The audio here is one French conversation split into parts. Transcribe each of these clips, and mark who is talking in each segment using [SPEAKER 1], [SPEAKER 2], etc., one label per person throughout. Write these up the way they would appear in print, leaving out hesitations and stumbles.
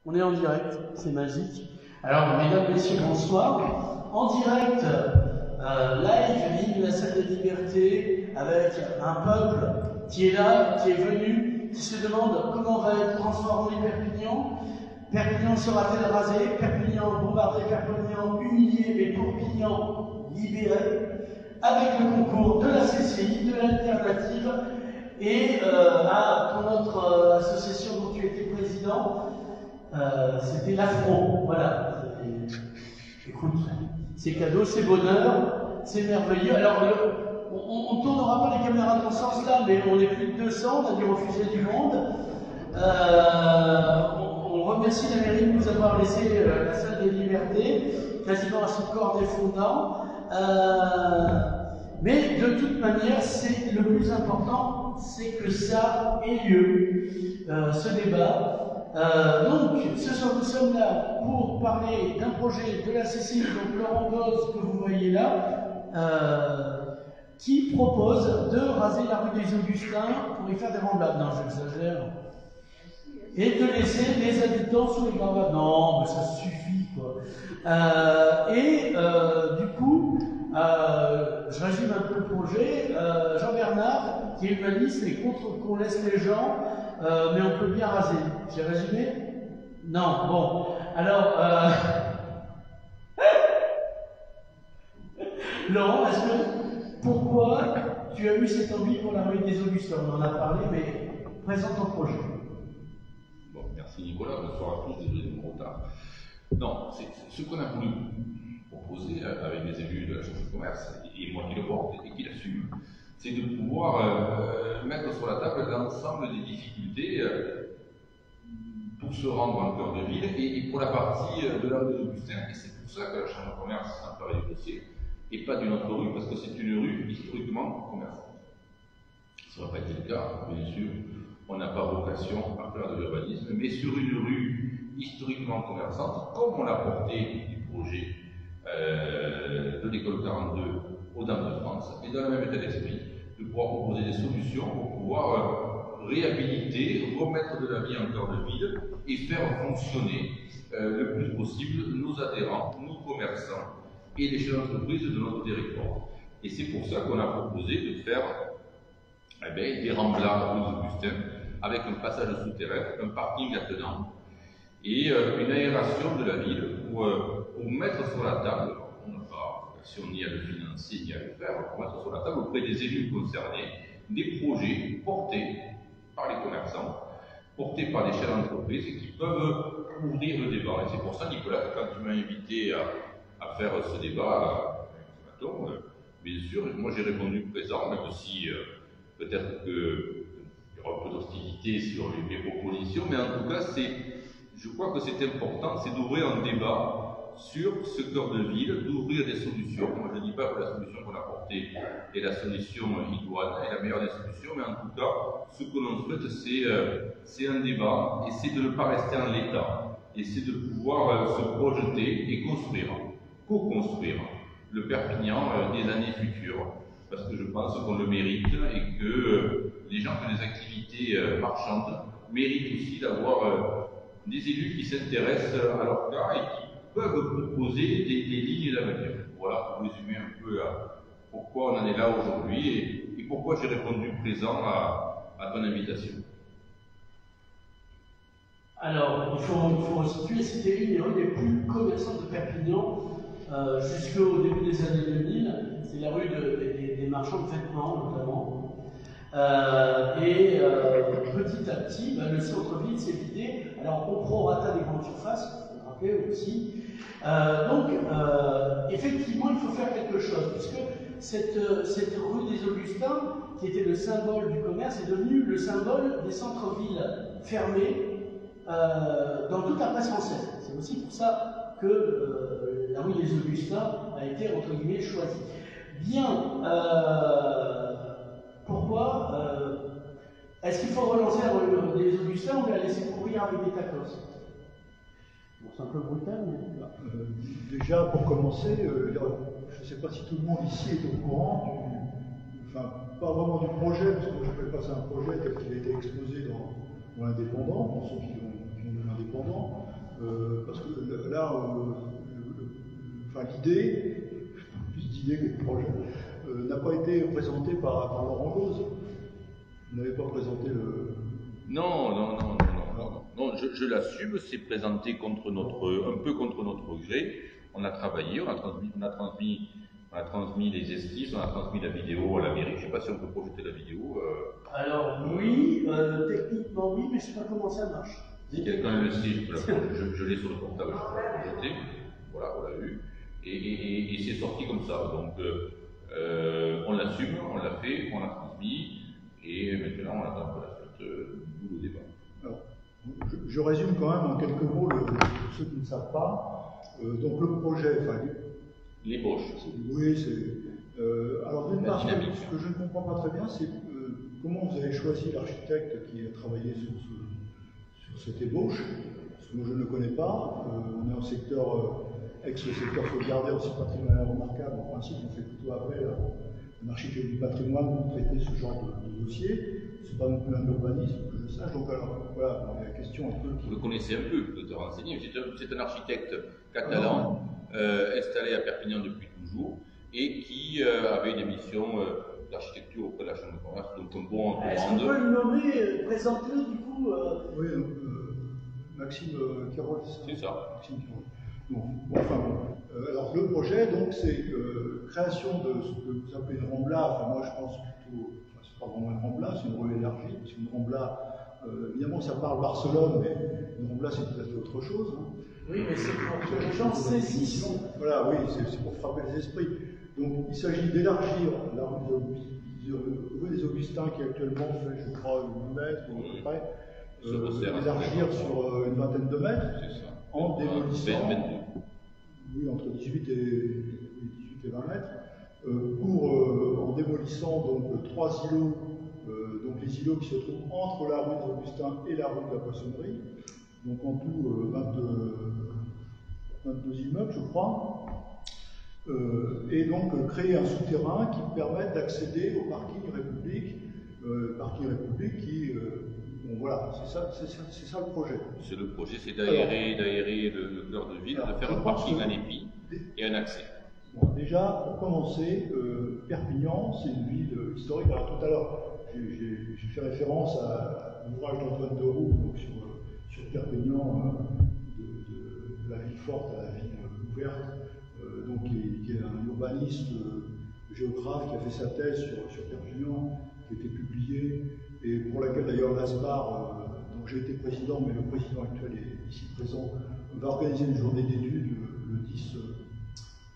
[SPEAKER 1] On est en direct, c'est magique. Alors, mesdames, messieurs, bonsoir. En direct, live de la salle des libertés, avec un peuple qui est là, qui est venu, qui se demande comment va être transformé Perpignan. Perpignan sera-t-elle rasée? Perpignan bombardé, Perpignan humilié, mais Perpignan libéré, avec le concours de la CCI, de l'Alternative, et pour notre association dont tu étais président, c'était l'Afro, voilà. Écoute, c'est cadeau, c'est bonheur, c'est merveilleux. Alors, on ne tournera pas les caméras dans ce sens-là, mais on est plus de 200, on a dû refuser du monde. On remercie la mairie de nous avoir laissé la salle des libertés, quasiment à son corps défendant. Mais de toute manière, c'est le plus important, c'est que ça ait lieu, ce débat. Donc, ce soir, nous sommes là pour parler d'un projet de la CCI, donc Laurent Goz, que vous voyez là, qui propose de raser la rue des Augustins pour y faire des remblades. Non, j'exagère. Et de laisser les habitants sous les gravats. Non, mais ça suffit, quoi. Du coup, je résume un peu le projet. Jean Bernard, qui est humaniste, est contre qu'on laisse les gens, mais on peut bien raser. J'ai résumé? Non, bon. Alors, Laurent, pourquoi tu as eu cette envie pour la rue des Augustins? On en a parlé, mais présente ton projet.
[SPEAKER 2] Bon, merci Nicolas, bonsoir à tous, désolé de mon retard. Non, c'est ce qu'on a voulu proposer avec les élus de la Chambre de commerce, et moi qui le porte et qui l'assume, c'est de pouvoir mettre sur la table l'ensemble des difficultés pour se rendre en cœur de ville et pour la partie de la rue des Augustins. Et c'est pour ça que la Chambre de commerce s'empare du dossier, et pas d'une autre rue, parce que c'est une rue historiquement commerçante. Ça n'a pas été le cas, bien sûr. On n'a pas vocation à faire de l'urbanisme, mais sur une rue historiquement commerçante, comme on l'a porté du projet de l'école 42 aux Dames de France, et dans le même état d'esprit, de pouvoir proposer des solutions pour pouvoir réhabiliter, remettre de la vie en cœur de ville et faire fonctionner le plus possible nos adhérents, nos commerçants et les chefs d'entreprise de notre territoire. Et c'est pour ça qu'on a proposé de faire des remblats aux Augustins, avec un passage souterrain, un parking attenant et une aération de la ville pour mettre sur la table, on n'a pas vocation ni à le financer ni à le faire, pour mettre sur la table auprès des élus concernés des projets portés par les commerçants, portés par des chefs d'entreprise et qui peuvent ouvrir le débat. Et c'est pour ça, Nicolas, quand tu m'as invité à faire ce débat ce matin, bien sûr, moi j'ai répondu présent, même si peut-être qu'il y aura un peu d'hostilité sur les propositions, mais en tout cas, je crois que c'est important, c'est d'ouvrir un débat sur ce cœur de ville, d'ouvrir des solutions. Moi, je ne dis pas que la solution qu'on a portée est la solution idoine, est la meilleure des solutions, mais en tout cas, ce que l'on souhaite, c'est un débat, et c'est de ne pas rester en l'état, et c'est de pouvoir se projeter et construire, co-construire le Perpignan des années futures. Parce que je pense qu'on le mérite et que les gens qui ont des activités marchandes méritent aussi d'avoir des élus qui s'intéressent à leur cas et qui peuvent proposer des lignes d'avenir. Voilà, pour résumer un peu pourquoi on en est là aujourd'hui et pourquoi j'ai répondu présent à ton invitation.
[SPEAKER 1] Alors, il faut situer, c'était une des rues les plus commerçantes de Perpignan jusqu'au début des années 2000. C'est la rue des marchands de vêtements, notamment. Petit à petit, le centre-ville s'est vidé. Alors, au prorata des grandes surfaces, il faut le rappeler aussi. Effectivement, il faut faire quelque chose, puisque cette rue des Augustins, qui était le symbole du commerce, est devenue le symbole des centres-villes fermés dans toute la presse française. C'est aussi pour ça que la rue des Augustins a été, entre guillemets, choisie. Bien, pourquoi est-ce qu'il faut relancer la rue des Augustins ou la laisser pourrir avec des tacos? Bon, c'est un peu brutal, mais...
[SPEAKER 3] Déjà, pour commencer, je ne sais pas si tout le monde ici est au courant pas vraiment du projet, parce que je ne n'appelle pas ça un projet tel qu'il a été exposé dans l'Indépendant, pour ceux qui ont lu l'Indépendant. parce que là, enfin, l'idée, plus d'idée que de projet, n'a pas été présentée par Laurent Gauze. Vous n'avez pas présenté le...
[SPEAKER 2] Non, je l'assume, c'est présenté un peu contre notre gré. On a travaillé, on a transmis les esquisses, on a transmis la vidéo à la mairie. Je ne sais pas si on peut projeter la vidéo.
[SPEAKER 1] Alors oui, techniquement oui, mais je ne sais pas comment ça marche.
[SPEAKER 2] Si quelqu'un le sait, je l'ai sur le portable, je peux la projeter. Voilà, on l'a eu. Et c'est sorti comme ça. Donc on l'assume, on l'a fait, on l'a transmis. Et maintenant on attend pour la suite du débat.
[SPEAKER 3] Alors, je résume quand même en quelques mots ceux qui ne savent pas. Donc le projet, enfin,
[SPEAKER 2] l'ébauche.
[SPEAKER 3] Oui, c'est. Alors d'une part, ce que je ne comprends pas très bien, c'est comment vous avez choisi l'architecte qui a travaillé sur cette ébauche, parce que moi je ne le connais pas. On est en secteur, ex-secteur sauvegardé, en site patrimonial remarquable. En principe, on fait plutôt appel à un architecte du patrimoine pour traiter ce genre de dossier. Ce n'est pas non plus un urbanisme, que je sache. Donc alors, voilà, la question un peu...
[SPEAKER 2] Vous le connaissez un peu, vous êtes renseigné. C'est un architecte catalan, installé à Perpignan depuis toujours, et qui avait des missions d'architecture auprès de la Chambre de commerce, donc un bon entourage.
[SPEAKER 1] Est-ce qu'on peut le nommer, présenter du coup
[SPEAKER 3] Oui, Maxime Carole,
[SPEAKER 2] c'est ça.
[SPEAKER 3] Maxime Carole. Alors le projet, donc, c'est création de ce que vous appelez une rambla. Enfin, moi, je pense plutôt, c'est pas vraiment une rambla, c'est une rue élargie. Parce qu'une rambla, évidemment, ça parle Barcelone, mais une rambla, c'est tout à fait autre chose. Hein.
[SPEAKER 1] Oui, mais c'est pour que les gens saisissent.
[SPEAKER 3] Voilà, oui, c'est pour frapper les esprits. Donc, il s'agit d'élargir la rue des Augustins, qui actuellement fait, je crois, 8 mètres ou à peu près, d'élargir sur une vingtaine de mètres. En démolissant, oui, entre 18 et 20 mètres, en démolissant donc 3 îlots, donc les îlots qui se trouvent entre la rue des Augustins et la rue de la Poissonnerie, donc en tout 22 immeubles, je crois, et donc créer un souterrain qui permette d'accéder au parking République qui... bon, voilà, c'est ça le projet.
[SPEAKER 2] C'est le projet, c'est d'aérer le cœur de ville, de faire un parking en épi et un accès.
[SPEAKER 3] Bon, déjà, pour commencer, Perpignan, c'est une ville historique. Alors tout à l'heure, j'ai fait référence à l'ouvrage d'Antoine Deroux donc sur Perpignan, de la ville forte à la ville ouverte, donc qui est un urbaniste géographe qui a fait sa thèse sur Perpignan, qui a été publiée, et pour laquelle d'ailleurs l'ASBAR, dont j'ai été président, mais le président actuel est ici présent, va organiser une journée d'études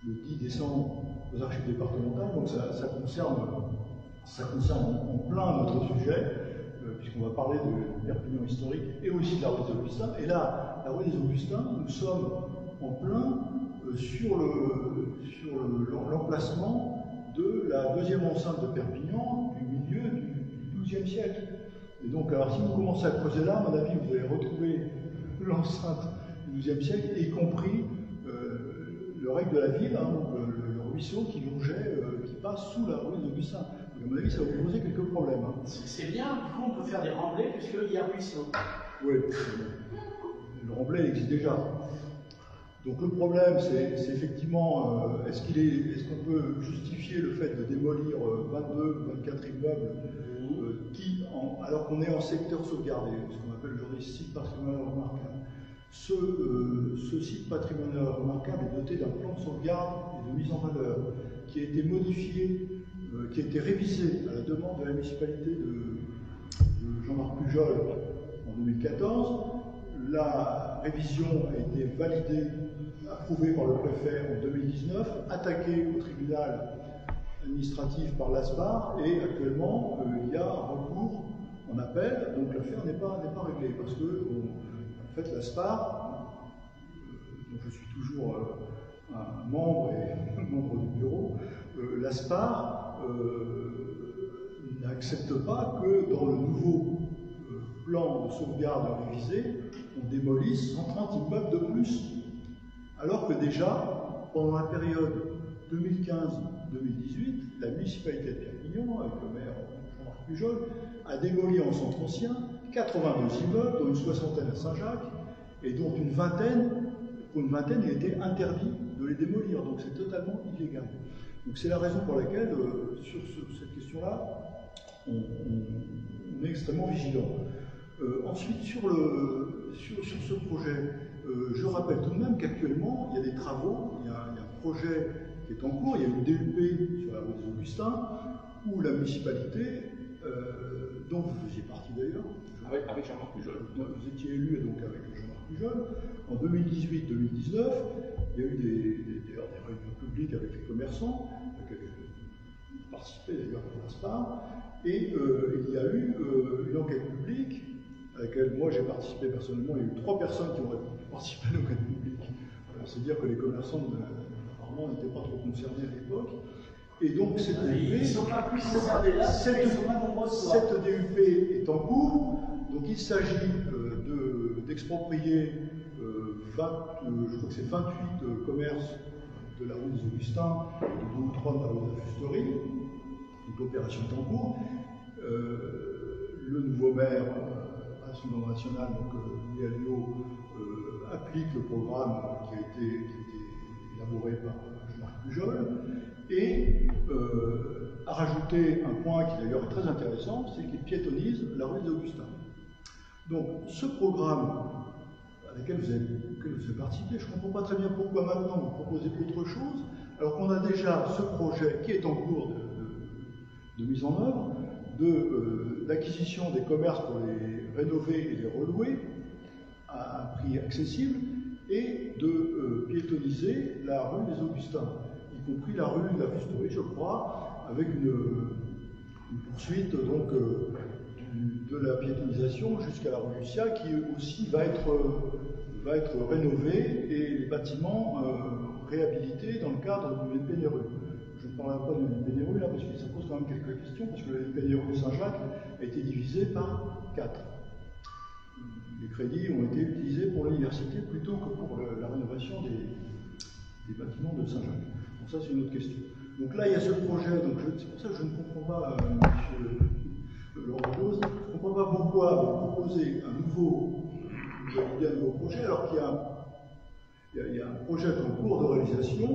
[SPEAKER 3] le 10 décembre aux archives départementales. Donc ça concerne en plein notre sujet, puisqu'on va parler de Perpignan historique et aussi de la rue des Augustins. Et là, la rue des Augustins, nous sommes en plein sur l'emplacement de la deuxième enceinte de Perpignan du milieu du XIIe siècle. Et donc, alors si vous commencez à creuser là, à mon avis, vous allez retrouver l'enceinte du XIIe siècle, y compris le règne de la ville, hein, donc le ruisseau qui longeait, qui passe sous la rue des Augustins. Donc, à mon avis, ça va vous poser quelques problèmes. Hein.
[SPEAKER 1] C'est bien, du coup, on peut faire des remblais puisqu'il y a un ruisseau.
[SPEAKER 3] Oui, le remblai il existe déjà. Donc le problème, c'est effectivement, est-ce qu'on peut justifier le fait de démolir 22, 24 immeubles alors qu'on est en secteur sauvegardé, ce qu'on appelle aujourd'hui site patrimonial remarquable. Ce site patrimonial remarquable est doté d'un plan de sauvegarde et de mise en valeur qui a été modifié, qui a été révisé à la demande de la municipalité de Jean-Marc Pujol en 2014. La révision a été validée, approuvée par le préfet en 2019, attaquée au tribunal administratif par l'ASBAR, et actuellement il y a un recours en appel, donc l'affaire n'est pas réglée, parce que en fait l'ASBAR, dont je suis toujours un membre et membre du bureau, l'ASBAR n'accepte pas que dans le nouveau plan de sauvegarde révisé, on démolisse 130 immeubles de plus, alors que déjà, pendant la période 2015-2018, la municipalité de Perpignan, avec le maire Jean-Marc Pujol, a démoli en centre ancien 82 immeubles, dont une soixantaine à Saint-Jacques, et dont une vingtaine pour une vingtaine, il était interdit de les démolir, donc c'est totalement illégal. Donc c'est la raison pour laquelle, sur cette question-là, on est extrêmement vigilant. Ensuite, sur ce projet, je rappelle tout de même qu'actuellement, il y a des travaux, il y a un projet qui est en cours, il y a une DUP sur la rue des Augustins, où la municipalité, dont vous faisiez partie d'ailleurs,
[SPEAKER 2] avec Jean-Marc Pujol.
[SPEAKER 3] Vous étiez élu donc avec Jean-Marc Pujol. En 2018-2019, il y a eu des réunions publiques avec les commerçants, qui participaient d'ailleurs à l'ASPAR, et il y a eu une enquête publique à laquelle moi j'ai participé personnellement. Il y a eu 3 personnes qui ont participé à l'enquête publique. C'est dire que les commerçants apparemment n'étaient pas trop concernés à l'époque. Et donc cette DUP, cette DUP est en cours. Donc il s'agit d'exproprier, je crois que c'est 28 commerces de la rue des Augustins et de 2 ou 3 de la rue de la Fusterie. Donc l'opération est en cours. Le nouveau maire Rassemblement National, donc Louis Alliot, applique le programme qui a été élaboré par Jean-Marc Pujol et a rajouté un point qui d'ailleurs est très intéressant, c'est qu'il piétonise la rue des Augustins. Donc ce programme à lequel vous avez participé, je ne comprends pas très bien pourquoi maintenant vous proposez autre chose, alors qu'on a déjà ce projet qui est en cours de mise en œuvre, d'acquisition des commerces pour les rénover et les relouer à un prix accessible, et de piétoniser la rue des Augustins, y compris la rue de la Fusterie, je crois, avec une poursuite donc, de la piétonisation jusqu'à la rue Lucia, qui aussi va être rénovée et les bâtiments réhabilités dans le cadre du NPNRU. Je ne parlerai pas du NPNRU là parce que ça pose quand même quelques questions, parce que le NPNRU Saint-Jacques a été divisé par 4. Les crédits ont été utilisés pour l'université plutôt que pour la rénovation des bâtiments de Saint-Jacques. Donc ça c'est une autre question. Donc là il y a ce projet, donc c'est pour ça que je ne comprends pas, M. Laurent Clause, je ne comprends pas pourquoi vous proposez un nouveau projet alors qu'il y a un projet en cours de réalisation.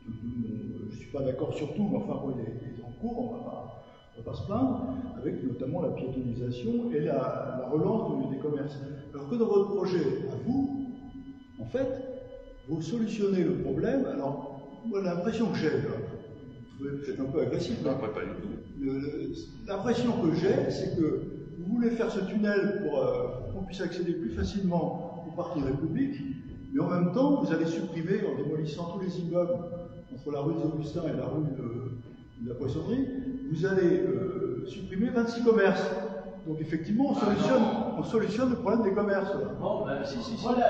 [SPEAKER 3] Je ne suis pas d'accord sur tout, mais enfin bon, il est en cours, on ne va pas se plaindre, avec notamment la piétonisation et la relance des commerces. Alors que dans votre projet, à vous, en fait, vous solutionnez le problème. Alors, moi, l'impression que j'ai, vous pouvez peut-être un peu agressif,
[SPEAKER 2] mais pas du tout.
[SPEAKER 3] L'impression que j'ai, c'est que vous voulez faire ce tunnel pour qu'on puisse accéder plus facilement au parc République, mais en même temps, vous allez supprimer, en démolissant tous les immeubles entre la rue des Augustins et la rue de la Poissonnerie, vous allez supprimer 26 commerces. Donc effectivement, on solutionne le problème des commerces. Là.
[SPEAKER 1] Bon, ben si. Voilà,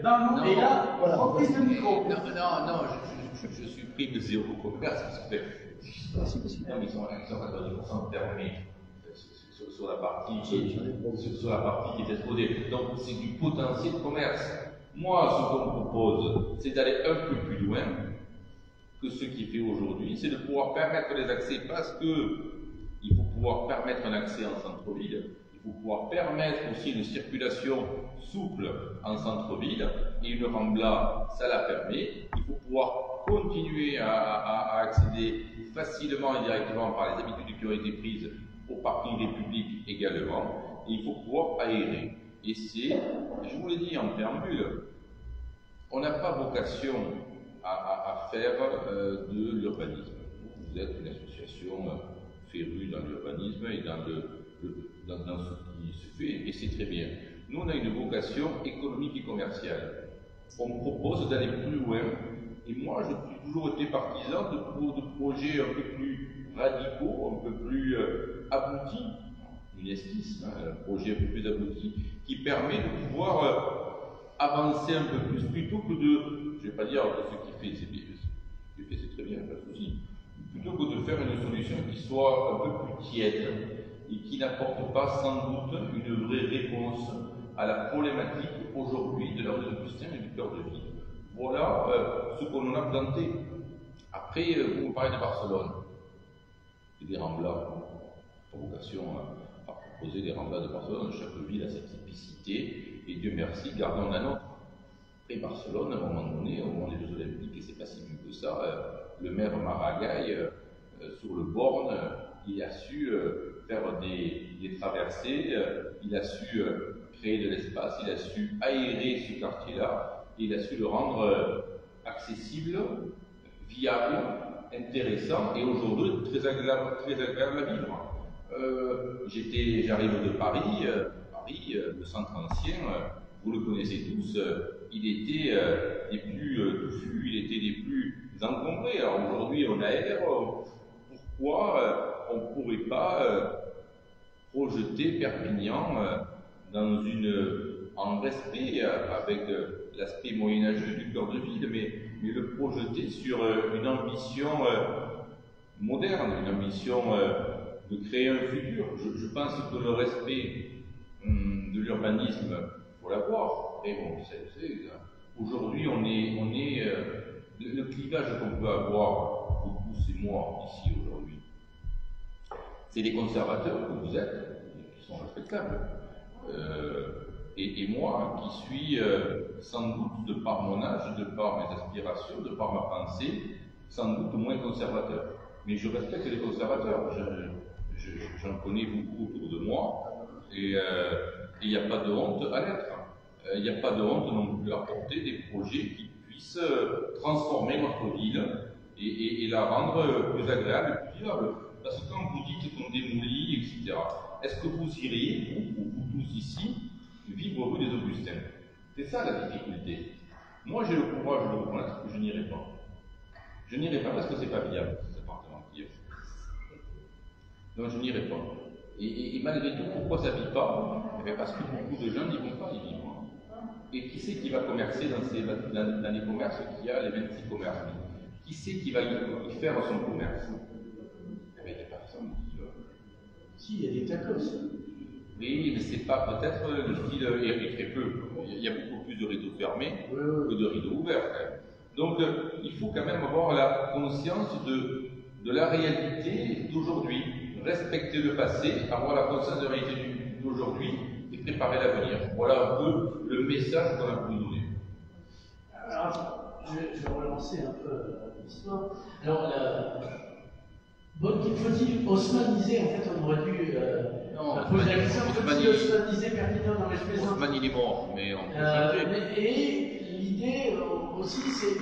[SPEAKER 1] non, et là, voilà. Reprise le micro.
[SPEAKER 2] Non, je supprime 0 commerce, parce que ils sont à 90% permis sur la partie qui est exposée. Donc c'est du potentiel de commerce. Moi, ce qu'on me propose, c'est d'aller un peu plus loin que ce qui est fait aujourd'hui, c'est de pouvoir permettre les accès, parce que il faut pouvoir permettre un accès en centre-ville, il faut pouvoir permettre aussi une circulation souple en centre-ville, et une Rambla, ça la permet. Il faut pouvoir continuer à accéder facilement et directement par les habitudes qui ont été prises au parking République également, et il faut pouvoir aérer. Et c'est, je vous l'ai dit en préambule, on n'a pas vocation à faire de l'urbanisme. Vous êtes une association férue dans l'urbanisme et dans ce qui se fait, et c'est très bien. Nous, on a une vocation économique et commerciale. On propose d'aller plus loin, et moi, j'ai toujours été partisan de projets un peu plus radicaux, un peu plus aboutis, une esquisse, un projet un peu plus abouti, qui permet de pouvoir avancer un peu plus, plutôt que de, je ne vais pas dire que ce qui fait, c'est très bien, pas de souci, plutôt que de faire une solution qui soit un peu plus tiède et qui n'apporte pas sans doute une vraie réponse à la problématique aujourd'hui de la rue d'Augustin et du cœur de ville. Voilà ce qu'on en a planté. Après, vous me parlez de Barcelone, et des Ramblas, vocation à proposer des Ramblas de Barcelone. Chaque ville a sa typicité, et Dieu merci, gardons la nôtre. Après Barcelone, à un moment donné, au moment des Jeux Olympiques, et c'est pas si vieux que ça, le maire Maragall, sur le Born, il a su faire des traversées, il a su créer de l'espace, il a su aérer ce quartier-là, et il a su le rendre accessible, viable, intéressant et aujourd'hui très agréable à vivre. J'arrive de Paris, le centre ancien, vous le connaissez tous, il était des plus touffus, il était des plus encombrés. Alors aujourd'hui on aère, pourquoi on ne pourrait pas projeter Perpignan en respect avec l'aspect moyenâgeux du cœur de ville, mais le projeter sur une ambition moderne, une ambition de créer un futur. Je pense que le respect de l'urbanisme, il faut l'avoir. Et bon, aujourd'hui, on est le clivage qu'on peut avoir, vous tous et moi, ici aujourd'hui, c'est les conservateurs que vous êtes, qui sont respectables. Et moi, qui suis sans doute, de par mon âge, de par mes aspirations, de par ma pensée, sans doute moins conservateur. Mais je respecte les conservateurs. J'en connais beaucoup autour de moi. Et il n'y a pas de honte à l'être. Il n'y a pas de honte non plus à porter des projets qui puissent transformer notre ville et la rendre plus agréable, plus vivable. Parce que quand vous dites qu'on démolit, etc., est-ce que vous iriez, vous tous ici, vivre rue des Augustins? C'est ça la difficulté. Moi j'ai le courage de le reconnaître, je n'irai pas. Je n'irai pas parce que c'est pas viable, cet appartement qui est. Donc je n'irai pas. Et malgré tout, pourquoi ça ne vit pas? Parce que beaucoup de gens n'y vont pas y vivre. Et qui c'est qui va commercer dans les commerces qu'il y a, les 26 commerces? Qui c'est qui va y faire son commerce? Il n'y a personne qui va.
[SPEAKER 1] Si, il y a des tacos.
[SPEAKER 2] Oui, mais c'est pas peut-être le style, il y a très peu. Il y a beaucoup plus de rideaux fermés que de rideaux ouverts. Donc il faut quand même avoir la conscience de la réalité d'aujourd'hui, respecter le passé, avoir la conscience de la réalité d'aujourd'hui et préparer l'avenir. Voilà un peu le message qu'on a pu nous donner.
[SPEAKER 1] Alors, je vais relancer un peu l'histoire. Alors, qu'il faut-il osmaniser? En fait, on aurait dû poser la question, faut-il osmaniser Perpignan? Non, mais je plaisante.
[SPEAKER 2] Osman, il est mort, mais on peut changer.
[SPEAKER 1] Et l'idée aussi, c'est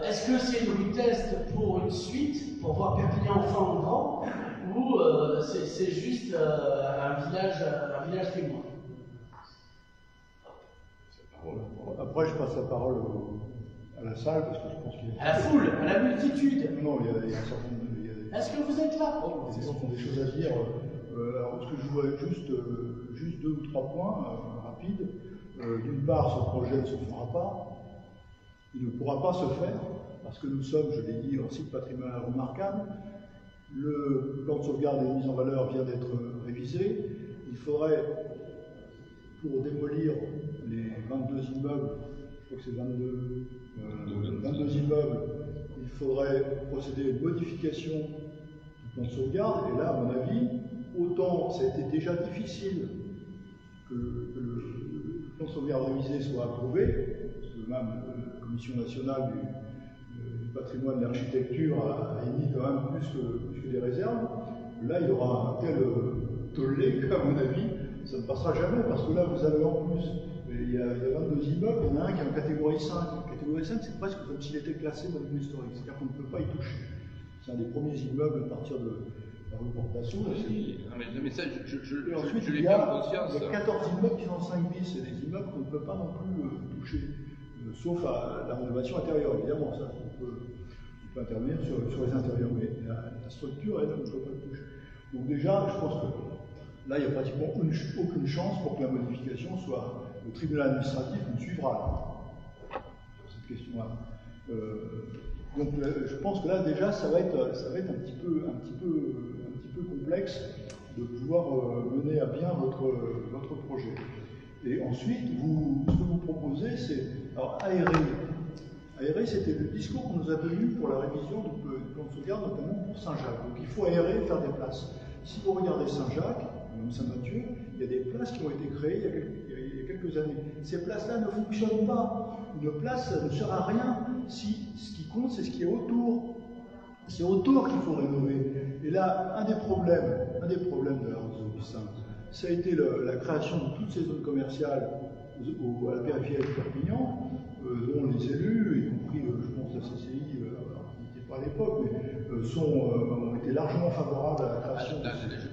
[SPEAKER 1] est-ce que c'est une rue test pour une suite, pour voir Perpignan enfin en grand, ou c'est juste un village témoin?
[SPEAKER 3] Après, je passe la parole à la salle, parce que je pense qu'il y a...
[SPEAKER 1] À la foule, à la multitude.
[SPEAKER 3] Non, il y a un certain nombre de...
[SPEAKER 1] Est-ce que vous êtes là?
[SPEAKER 3] Les gens ont des choses à dire. Alors, ce que je voudrais juste 2 ou 3 points rapides. D'une part, ce projet ne se fera pas. Il ne pourra pas se faire, parce que nous sommes, je l'ai dit, un site patrimonial remarquable. Le plan de sauvegarde et de mise en valeur vient d'être révisé. Il faudrait, pour démolir les 22 immeubles, je crois que c'est 22 immeubles, il faudrait procéder à une modification du plan de sauvegarde. Et là, à mon avis, autant ça a été déjà difficile que le plan de sauvegarde révisé soit approuvé, parce que même la Commission nationale du patrimoine et de l'architecture a émis quand même plus que des réserves. Là, il y aura un tel tollé qu'à mon avis, ça ne passera jamais, parce que là, vous avez en plus, il y a 22 immeubles, il y en a un qui est en catégorie 5. La catégorie 5, c'est presque comme s'il était classé dans le historique, c'est-à-dire qu'on ne peut pas y toucher. C'est un des premiers immeubles à partir de la rue Portation.
[SPEAKER 2] Oui, mais ça,
[SPEAKER 3] et ensuite,
[SPEAKER 2] je l'ai bien conscience.
[SPEAKER 3] Il y a 14 immeubles qui sont en 5 bis, c'est des immeubles qu'on ne peut pas non plus toucher, sauf à la rénovation intérieure, évidemment, ça, on peut intervenir sur les intérieurs, mais la structure, elle, on ne peut pas le toucher. Donc déjà, je pense que là, il n'y a pratiquement aucune chance pour que la modification soit... Le tribunal administratif nous suivra sur cette question-là. Donc je pense que là, déjà, ça va être un petit peu complexe de pouvoir mener à bien votre projet. Et ensuite, ce que vous proposez, c'est aérer. Aérer, c'était le discours qu'on nous a tenu pour la révision du plan de sauvegarde, notamment pour Saint-Jacques. Donc il faut aérer et faire des places. Si vous regardez Saint-Jacques, même Saint-Mathieu, il y a des places qui ont été créées il y a quelques quelques années. Ces places-là ne fonctionnent pas. Une place ne sert à rien si ce qui compte, c'est ce qui est autour. C'est autour qu'il faut rénover. Et là, un des problèmes de la rue des Augustins, ça a été la création de toutes ces zones commerciales à la périphérie de Perpignan, dont les élus, y compris, je pense, la CCI, qui n'était pas à l'époque, mais ont été largement favorables à la création.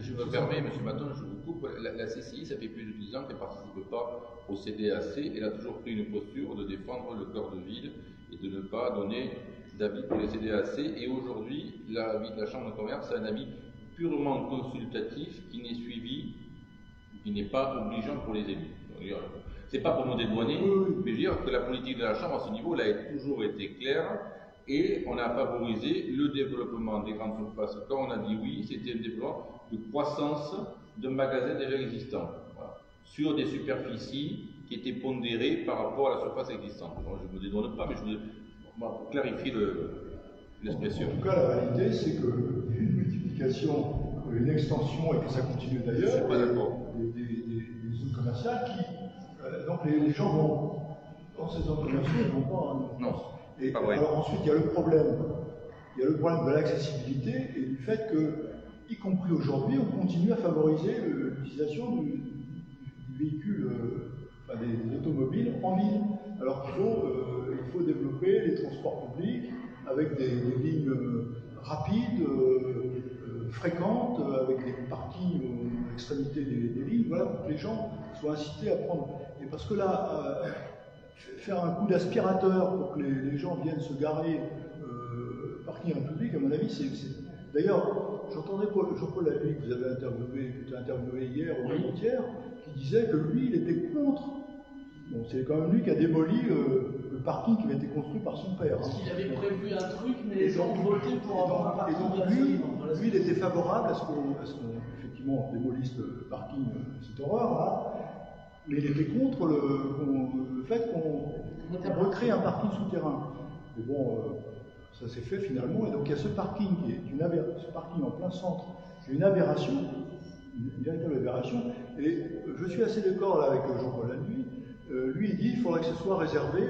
[SPEAKER 2] Je me permets, M. Maton, je vous coupe. La CCI, ça fait plus de 10 ans qu'elle ne participe pas au CDAC. Elle a toujours pris une posture de défendre le cœur de ville et de ne pas donner d'avis pour les CDAC. Et aujourd'hui, l'avis de la Chambre de commerce, c'est un avis purement consultatif qui n'est suivi, qui n'est pas obligeant pour les élus. C'est pas pour nous dédouaner, mais je veux dire que la politique de la Chambre à ce niveau-là a toujours été claire et on a favorisé le développement des grandes surfaces. Quand on a dit oui, c'était un développement de croissance de magasins déjà existants, voilà, sur des superficies qui étaient pondérées par rapport à la surface existante. Alors, je ne me dédouane pas, mais je voudrais clarifier l'expression.
[SPEAKER 3] En tout cas, la réalité, c'est qu'une multiplication, une extension, et que ça continue d'ailleurs, des zones commerciales qui. Donc les gens vont dans ces zones commerciales, ils ne vont pas.
[SPEAKER 2] Non.
[SPEAKER 3] Et
[SPEAKER 2] pas vrai.
[SPEAKER 3] alors ensuite, il y a le problème de l'accessibilité et du fait que, y compris aujourd'hui, on continue à favoriser l'utilisation du véhicule, des automobiles en ville, alors qu'il faut développer les transports publics avec des lignes rapides, fréquentes, avec des parkings à l'extrémité des lignes, voilà, pour que les gens soient incités à prendre. Et parce que là, faire un coup d'aspirateur pour que les gens viennent se garer parking en public, à mon avis, c'est. D'ailleurs, j'entendais Jean-Paul Laluy, que vous avez interviewé hier ou avant-hier, qui disait que lui, il était contre. Bon, c'est quand même lui qui a démoli le parking qui avait été construit par son père.
[SPEAKER 1] Parce qu'il avait prévu un truc, mais les gens ont voté pour avoir un parking.
[SPEAKER 3] Et donc lui, il était favorable à ce qu'on effectivement démolisse le parking, cette horreur-là, mais il était contre le fait qu'on recrée un parking souterrain. Mais bon, ça s'est fait finalement, et donc il y a ce parking ce parking en plein centre, qui est une aberration, une véritable aberration, et je suis assez d'accord là avec Jean-Paul Laluy. Lui, il dit qu'il faudrait que ce soit réservé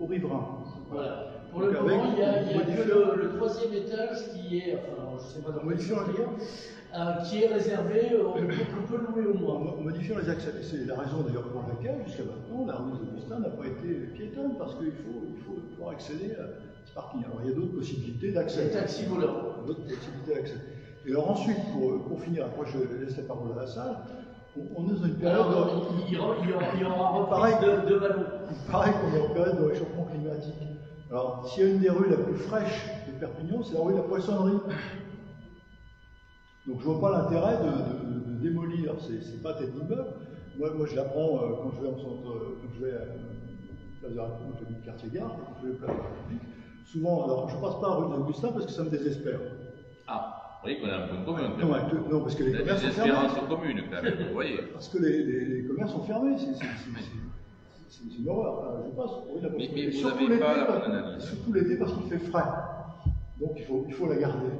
[SPEAKER 3] aux riverains.
[SPEAKER 1] Voilà. Pour le moment, il y a que le troisième étage qui est, enfin, je ne sais pas dans quel sens, qui est réservé, on peut louer au moins.
[SPEAKER 3] En modifiant les accès, c'est la raison d'ailleurs pour laquelle, jusqu'à maintenant, la rue des Augustins n'a pas été piétonne, parce qu'il faut pouvoir accéder à ce parking. Alors, il y a d'autres possibilités d'accès.
[SPEAKER 1] Les taxis volants.
[SPEAKER 3] D'autres possibilités d'accès. Et alors ensuite, pour finir, après je laisse la parole à la salle, on est dans une période.
[SPEAKER 1] Alors, il y aura reprise de Vallon.
[SPEAKER 3] Pareil qu'on est en période de réchauffement climatique. Alors, s'il y a une des rues la plus fraîche de Perpignan, c'est la rue de la Poissonnerie. Donc, je ne vois pas l'intérêt de démolir ces pâtes d'immeubles. Moi, je l'apprends quand je vais en centre, quand je vais à la place de la République, j'habite quartier Gare, quand je vais à la place de la République. Souvent, alors, je ne passe pas à la rue d'Augustin parce que ça me désespère.
[SPEAKER 2] Ah. Vous voyez qu'on a un point commun.
[SPEAKER 3] Non, parce que les commerces sont fermés.
[SPEAKER 2] Commune, quand même, vous voyez.
[SPEAKER 3] Parce que les commerces sont fermés, c'est une horreur. Je passe.
[SPEAKER 2] Mais vous n'avez pas la bonne analyse.
[SPEAKER 3] Surtout l'été parce qu'il fait frais. Donc il faut la garder.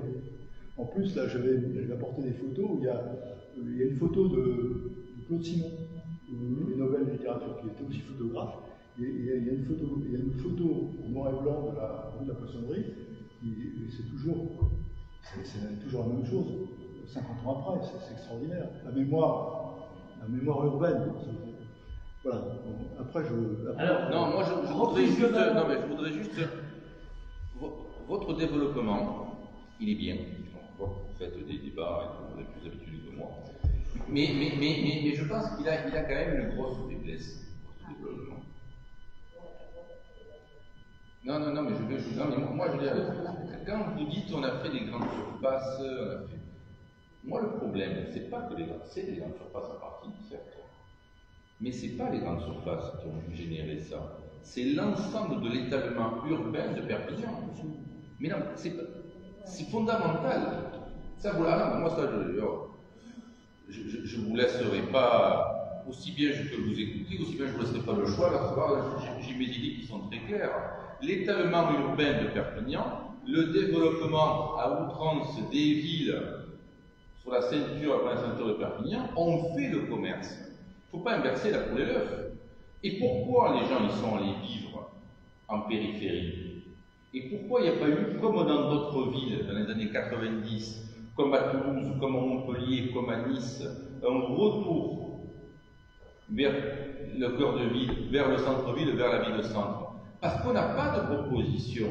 [SPEAKER 3] En plus, là, j'avais apporté des photos où il y a une photo de Claude Simon, une nouvelle littérature, qui était aussi photographe. Et il y a une photo en noir et blanc de la rue de la Poissonnerie, c'est toujours la même chose, 50 ans après, c'est extraordinaire. La mémoire urbaine. Voilà. Après,
[SPEAKER 2] Alors, non, moi je voudrais juste. Votre développement, il est bien. Vous faites des débats et vous avez plus d'habitude que moi. Mais je pense qu'il a quand même une grosse faiblesse, votre développement. Non, mais moi je veux dire, quand vous dites on a fait des grandes surfaces, moi le problème, c'est pas que c'est des grandes surfaces en partie, certes, mais c'est pas les grandes surfaces qui ont généré ça, c'est l'ensemble de l'étalement urbain de Perpignan. Mais non, c'est fondamental. Ça, voilà, moi ça, je vous laisserai pas, aussi bien je peux vous écouter, aussi bien je ne vous laisserai pas le choix, là, j'ai mes idées qui sont très claires. L'étalement urbain de Perpignan, le développement à outrance des villes sur la ceinture de Perpignan, on fait le commerce. Il ne faut pas inverser la poule et l'œuf. Et pourquoi les gens ils sont allés vivre en périphérie? Et pourquoi il n'y a pas eu, comme dans d'autres villes dans les années 90, comme à Toulouse, comme à Montpellier, comme à Nice, un retour vers le cœur de ville, vers le centre-ville, vers la ville-centre? Parce qu'on n'a pas de proposition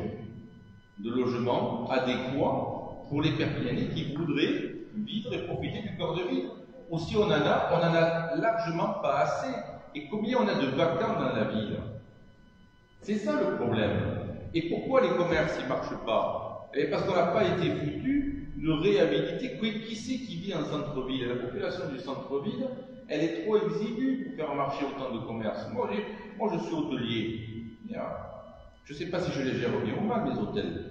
[SPEAKER 2] de logement adéquat pour les Perpignanais qui voudraient vivre et profiter du cœur de ville. Ou si on en a largement pas assez. Et combien on a de vacants dans la ville? C'est ça le problème. Et pourquoi les commerces ne marchent pas? Parce qu'on n'a pas été foutu de réhabiliter. Qui c'est qui vit en centre-ville? La population du centre-ville, elle est trop exiguë pour faire marcher autant de commerces. Moi, je suis hôtelier. Je ne sais pas si je les gère bien ou mal, mes hôtels.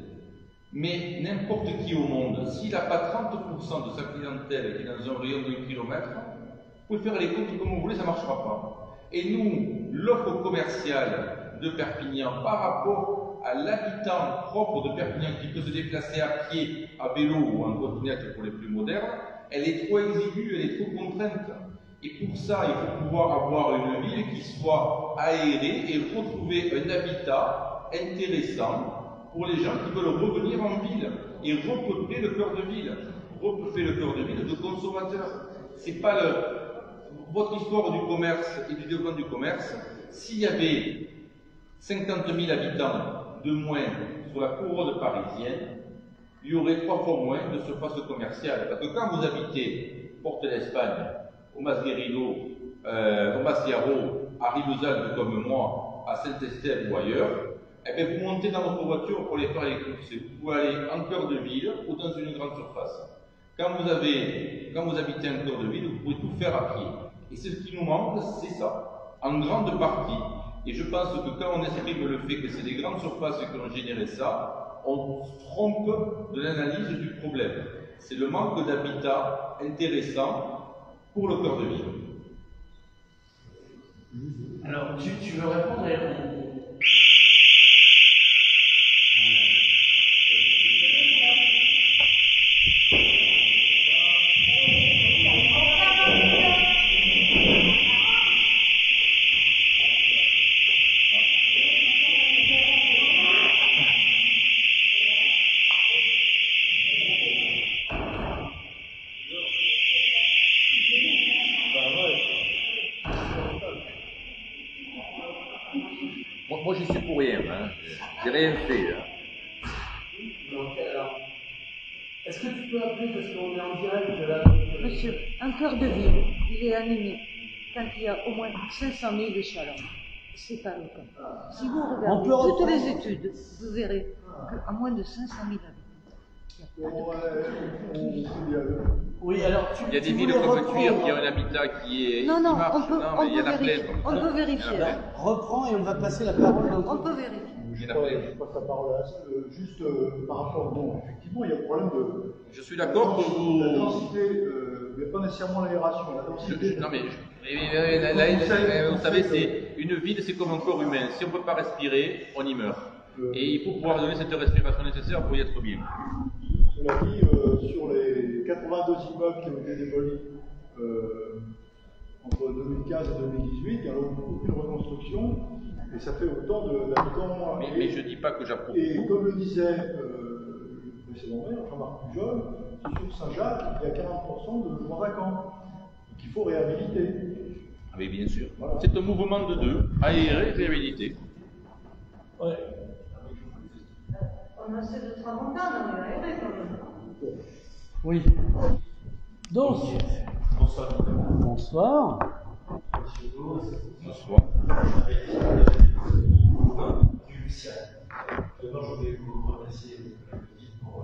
[SPEAKER 2] Mais n'importe qui au monde, s'il n'a pas 30% de sa clientèle qui est dans un rayon de kilomètre, vous pouvez faire les comptes comme vous voulez, ça ne marchera pas. Et nous, l'offre commerciale de Perpignan par rapport à l'habitant propre de Perpignan qui peut se déplacer à pied, à vélo ou en trottinette pour les plus modernes, elle est trop exiguë, elle est trop contrainte. Et pour ça, il faut pouvoir avoir une ville qui soit aérée et retrouver un habitat intéressant pour les gens qui veulent revenir en ville et repeupler le cœur de ville. Repeupler le cœur de ville de consommateurs. C'est pas votre histoire du commerce et du développement du commerce. S'il y avait 50 000 habitants de moins sur la couronne parisienne, il y aurait 3 fois moins de surface commerciale. Parce que quand vous habitez Porte d'Espagne, au Masguerino, au Massiaro, à Rivesaltes comme moi, à Saint-Estève ou ailleurs, eh bien, vous montez dans votre voiture pour aller faire les courses. Vous pouvez aller en cœur de ville ou dans une grande surface. Quand vous habitez en cœur de ville, vous pouvez tout faire à pied. Et ce qui nous manque, c'est ça, en grande partie. Et je pense que quand on exprime le fait que c'est des grandes surfaces qui ont généré ça, on se trompe de l'analyse du problème. C'est le manque d'habitat intéressant pour le cœur de ville.
[SPEAKER 1] Alors, tu veux répondre et
[SPEAKER 2] Moi, j'y suis pour rien, hein. J'ai rien fait. Hein.
[SPEAKER 1] Donc, alors, est-ce que tu peux appeler, parce qu'on est en direct là?
[SPEAKER 4] Monsieur, un cœur de ville, il est animé quand il y a au moins 500 000 échelons. C'est pas le cas. Si vous regardez toutes les études, vous verrez qu'à moins de 500 000 habitants,
[SPEAKER 1] Oui, alors
[SPEAKER 2] il y a des villes comme Tuire qui ont un habitat qui est.
[SPEAKER 4] Non,
[SPEAKER 2] marche.
[SPEAKER 4] on peut,
[SPEAKER 2] Il y en a plein.
[SPEAKER 4] on peut vérifier.
[SPEAKER 1] alors, reprends et on va passer la parole.
[SPEAKER 4] On peut vérifier.
[SPEAKER 2] Il y en a plein.
[SPEAKER 3] Je passe la parole à ça. Juste par rapport, bon, effectivement, il y a le problème de.
[SPEAKER 2] Je suis d'accord que vous.
[SPEAKER 3] La densité, mais pas nécésairement l'aération, la densité.
[SPEAKER 2] Non mais, vous savez, c'est une ville, c'est comme un corps humain. Si on ne peut pas respirer, on y meurt. Et il faut pouvoir donner cette respiration nécessaire pour y être bien.
[SPEAKER 3] Cela dit, sur les 82 immeubles qui ont été démolis entre 2015 et 2018, il y a aucune reconstruction, et ça fait autant d'habitants.
[SPEAKER 2] Mais je ne dis pas que j'approuve.
[SPEAKER 3] Et comme le disait le précédent maire, Jean-Marc Pujol, sur Saint-Jacques, il y a 40% de logements vacants qu'il faut réhabiliter.
[SPEAKER 2] Ah mais bien sûr.
[SPEAKER 3] Voilà.
[SPEAKER 2] C'est un mouvement de deux, aérer, réhabiliter.
[SPEAKER 1] Ouais.
[SPEAKER 4] On a assez de tramontane, on est aéré quand même.
[SPEAKER 1] Oui. Donc,
[SPEAKER 5] Bonsoir.
[SPEAKER 1] bonsoir.
[SPEAKER 2] Bonsoir.
[SPEAKER 5] Lucien. D'abord, je voulais vous remercier pour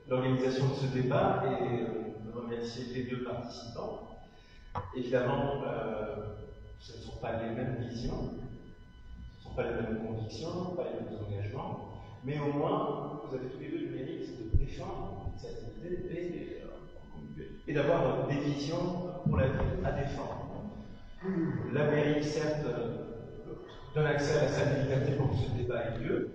[SPEAKER 5] l'organisation de ce débat et remercier les deux participants. Évidemment, ce ne sont pas les mêmes visions, ce ne sont pas les mêmes convictions, pas les mêmes engagements, mais au moins, vous avez tous les deux le mérite de défendre cette idée et d'avoir des visions pour la ville à défendre. La mairie, certes, donne accès à la salle de liberté pour que ce débat ait lieu,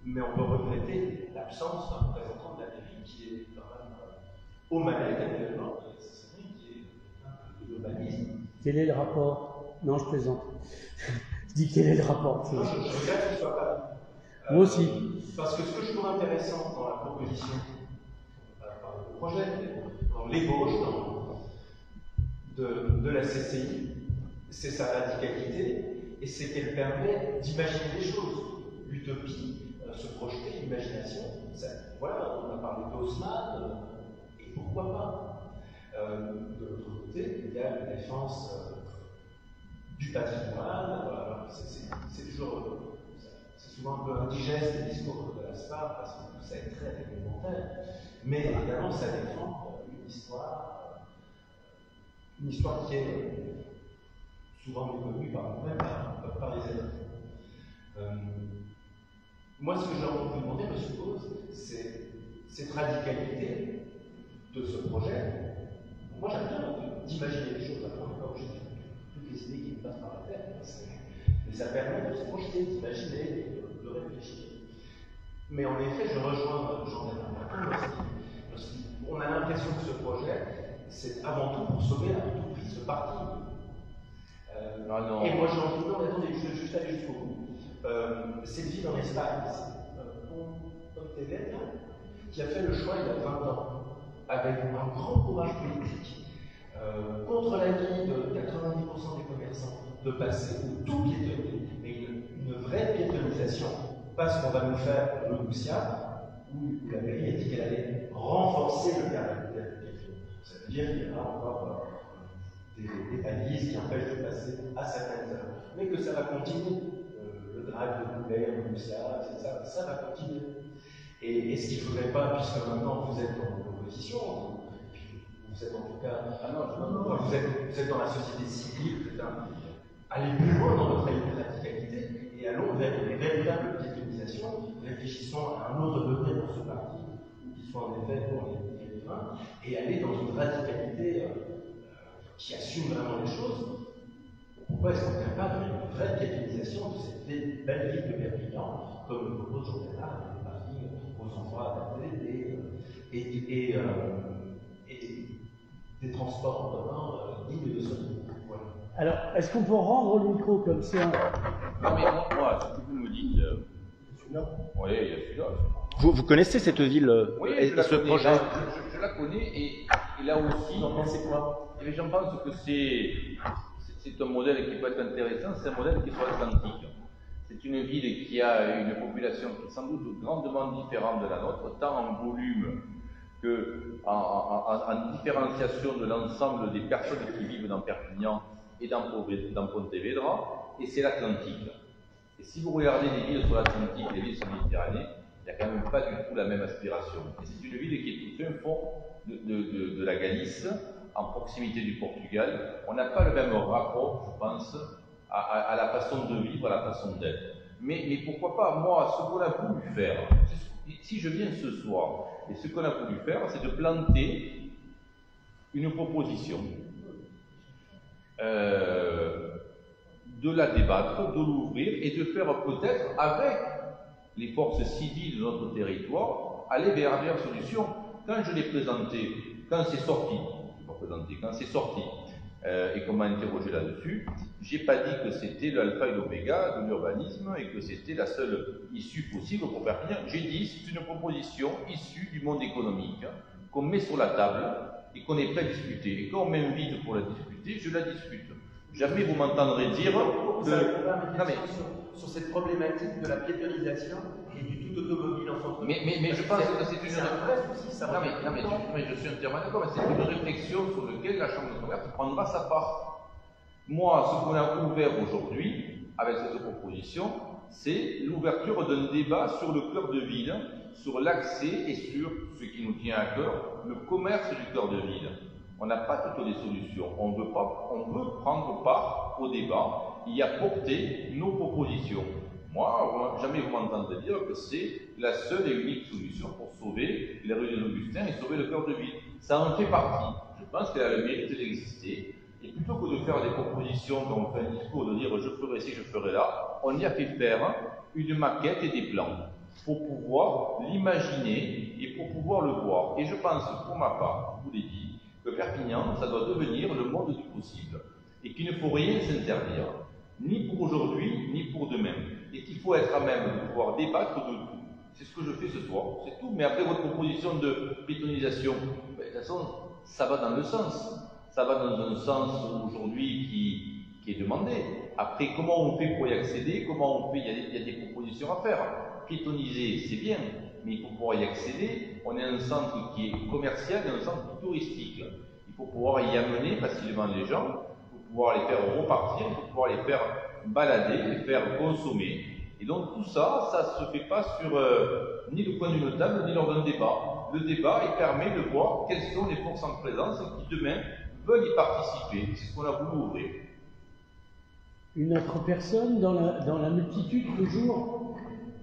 [SPEAKER 5] mais on peut regretter l'absence d'un représentant de la mairie qui est quand même aux manettes actuellement de cette qui est de l'urbanisme.
[SPEAKER 1] Quel est le rapport? Non, je plaisante. Je dis quel est le rapport.
[SPEAKER 5] Je regrette qu'il ne soit pas là.
[SPEAKER 1] Moi aussi.
[SPEAKER 5] Parce que ce que je trouve intéressant dans la proposition, par le projet, dans l'ébauche de la CCI, c'est sa radicalité et c'est qu'elle permet d'imaginer des choses. L'utopie, se projeter, l'imagination. Voilà, on a parlé d'Haussmann, et pourquoi pas. De l'autre côté, il y a la défense du patrimoine. Voilà, c'est souvent un peu indigeste les discours de Gaspard parce que ça est très réglementaire. Mais évidemment, ça défend une histoire qui est souvent méconnue même par les élèves. Moi, ce que j'ai envie de vous demander, je suppose, c'est cette radicalité de ce projet. Moi, j'aime bien d'imaginer les choses. Après, on n'est pas obligé de faire toutes les idées qui me passent par la tête. Mais ça permet de se projeter, d'imaginer, de réfléchir. Mais en effet, je rejoins Jean-Bernard Martin lorsqu'on a l'impression que ce projet, c'est avant tout pour sauver à tout prix ce parti. Et moi, j'ai envie de dire, attendez, je vais juste aller jusqu'au bout. Cette ville en Espagne, c'est Pontevedra, qui a fait le choix il y a 20 ans, avec un grand courage politique, contre l'avis de 90% des commerçants, de passer au tout piétonnier, mais une vraie piétonnisation, parce qu'on va nous faire le Goussia, où la mairie a dit qu'elle allait renforcer le caractère piéton. Ça veut dire qu'il y aura encore des balises qui empêchent de passer à certaines heures, mais que ça va continuer. Le drive de Poulet, le Goussia, ça va continuer. Et est-ce qu'il ne faudrait pas, puisque maintenant vous êtes en opposition, vous êtes en tout cas, vous êtes dans la société civile, allez plus loin dans votre radicalité et allons vers une véritable piétonisation, réfléchissons à un autre degré pour ce parti, qui soit en effet pour les riverains, et aller dans une radicalité qui assume vraiment les choses. Pourquoi est-ce qu'on ne vient pas vers une vraie piétonisation de cette belle ville de Perpignan, comme le propose Jean-Bernard, avec des parkings aux endroits adaptés et des transports en commun dignes de ce nom. Voilà.
[SPEAKER 1] Alors, est-ce qu'on peut rendre le micro comme c'est un...
[SPEAKER 2] Non, mais moi, ce que vous me dites.
[SPEAKER 3] Celui-là ?
[SPEAKER 2] Oui, il y a celui-là.
[SPEAKER 5] Vous connaissez cette ville
[SPEAKER 2] et ce projet? Je la connais et là aussi.
[SPEAKER 5] Vous en pensez quoi?
[SPEAKER 2] Et j'en pense que c'est un modèle qui peut être intéressant, c'est un modèle qui est sur l'Atlantique. C'est une ville qui a une population qui est sans doute grandement différente de la nôtre, tant en volume qu'en différenciation de l'ensemble des personnes qui vivent dans Perpignan et dans Pontevedra, et c'est l'Atlantique. Et si vous regardez les villes sur l'Atlantique et les villes sur la Méditerranée, il n'y a quand même pas du tout la même aspiration. Et c'est une ville qui est tout fin fond de la Galice, en proximité du Portugal. On n'a pas le même rapport, je pense, à la façon de vivre, à la façon d'être. Mais pourquoi pas, moi, ce qu'on a voulu faire, si je viens ce soir, et ce qu'on a voulu faire, c'est de planter une proposition, de la débattre, de l'ouvrir, et de faire peut-être, avec les forces civiles de notre territoire, aller vers des solutions. Quand je l'ai présenté, quand c'est sorti, et qu'on m'a interrogé là-dessus, j'ai pas dit que c'était l'alpha et l'oméga de l'urbanisme et que c'était la seule issue possible pour Perpignan. J'ai dit c'est une proposition issue du monde économique qu'on met sur la table et qu'on est prêt à discuter. Et quand on m'invite pour la discuter, je la discute. Jamais vous m'entendrez dire
[SPEAKER 5] que... Non, mais sur cette problématique de la piétonisation et du tout automobile en centre.
[SPEAKER 2] Mais je pense que c'est une...
[SPEAKER 5] un vrai souci, ça.
[SPEAKER 2] Mais je suis entièrement d'accord, mais c'est une réflexion sur laquelle la Chambre de commerce prendra sa part. Moi, ce qu'on a ouvert aujourd'hui, avec cette proposition, c'est l'ouverture d'un débat sur le cœur de ville, sur l'accès et sur ce qui nous tient à cœur, le commerce du cœur de ville. On n'a pas toutes les solutions. On veut prendre part au débat et apporter nos propositions. Moi, jamais vous m'entendrez dire que c'est la seule et unique solution pour sauver les rues des Augustins et sauver le cœur de ville. Ça en fait partie. Je pense qu'elle a le mérite d'exister. Et plutôt que de faire des propositions, quand on fait un discours, de dire je ferai ci, je ferai là, on y a fait faire une maquette et des plans pour pouvoir l'imaginer et pour pouvoir le voir. Et je pense, pour ma part, je vous l'ai dit, que Perpignan, ça doit devenir le monde du possible. et qu'il ne faut rien s'interdire, ni pour aujourd'hui, ni pour demain, et qu'il faut être à même de pouvoir débattre de tout. C'est ce que je fais ce soir, c'est tout. Mais après votre proposition de piétonisation, de toute façon, ça va dans le sens. Ça va dans un sens aujourd'hui qui est demandé. Après, comment on fait pour y accéder? Comment on fait? Il y a des propositions à faire. Piétoniser, c'est bien, mais il faut pouvoir y accéder. On est un centre qui est commercial et un centre touristique. Il faut pouvoir y amener facilement les gens, il faut pouvoir les faire repartir, il faut pouvoir les faire balader, les faire consommer. Et donc tout ça, ça ne se fait pas sur ni le coin d'une table, ni lors d'un débat. Le débat, il permet de voir quelles sont les forces en présence qui demain veulent y participer. C'est ce qu'on a voulu ouvrir.
[SPEAKER 1] Une autre personne dans la multitude, toujours?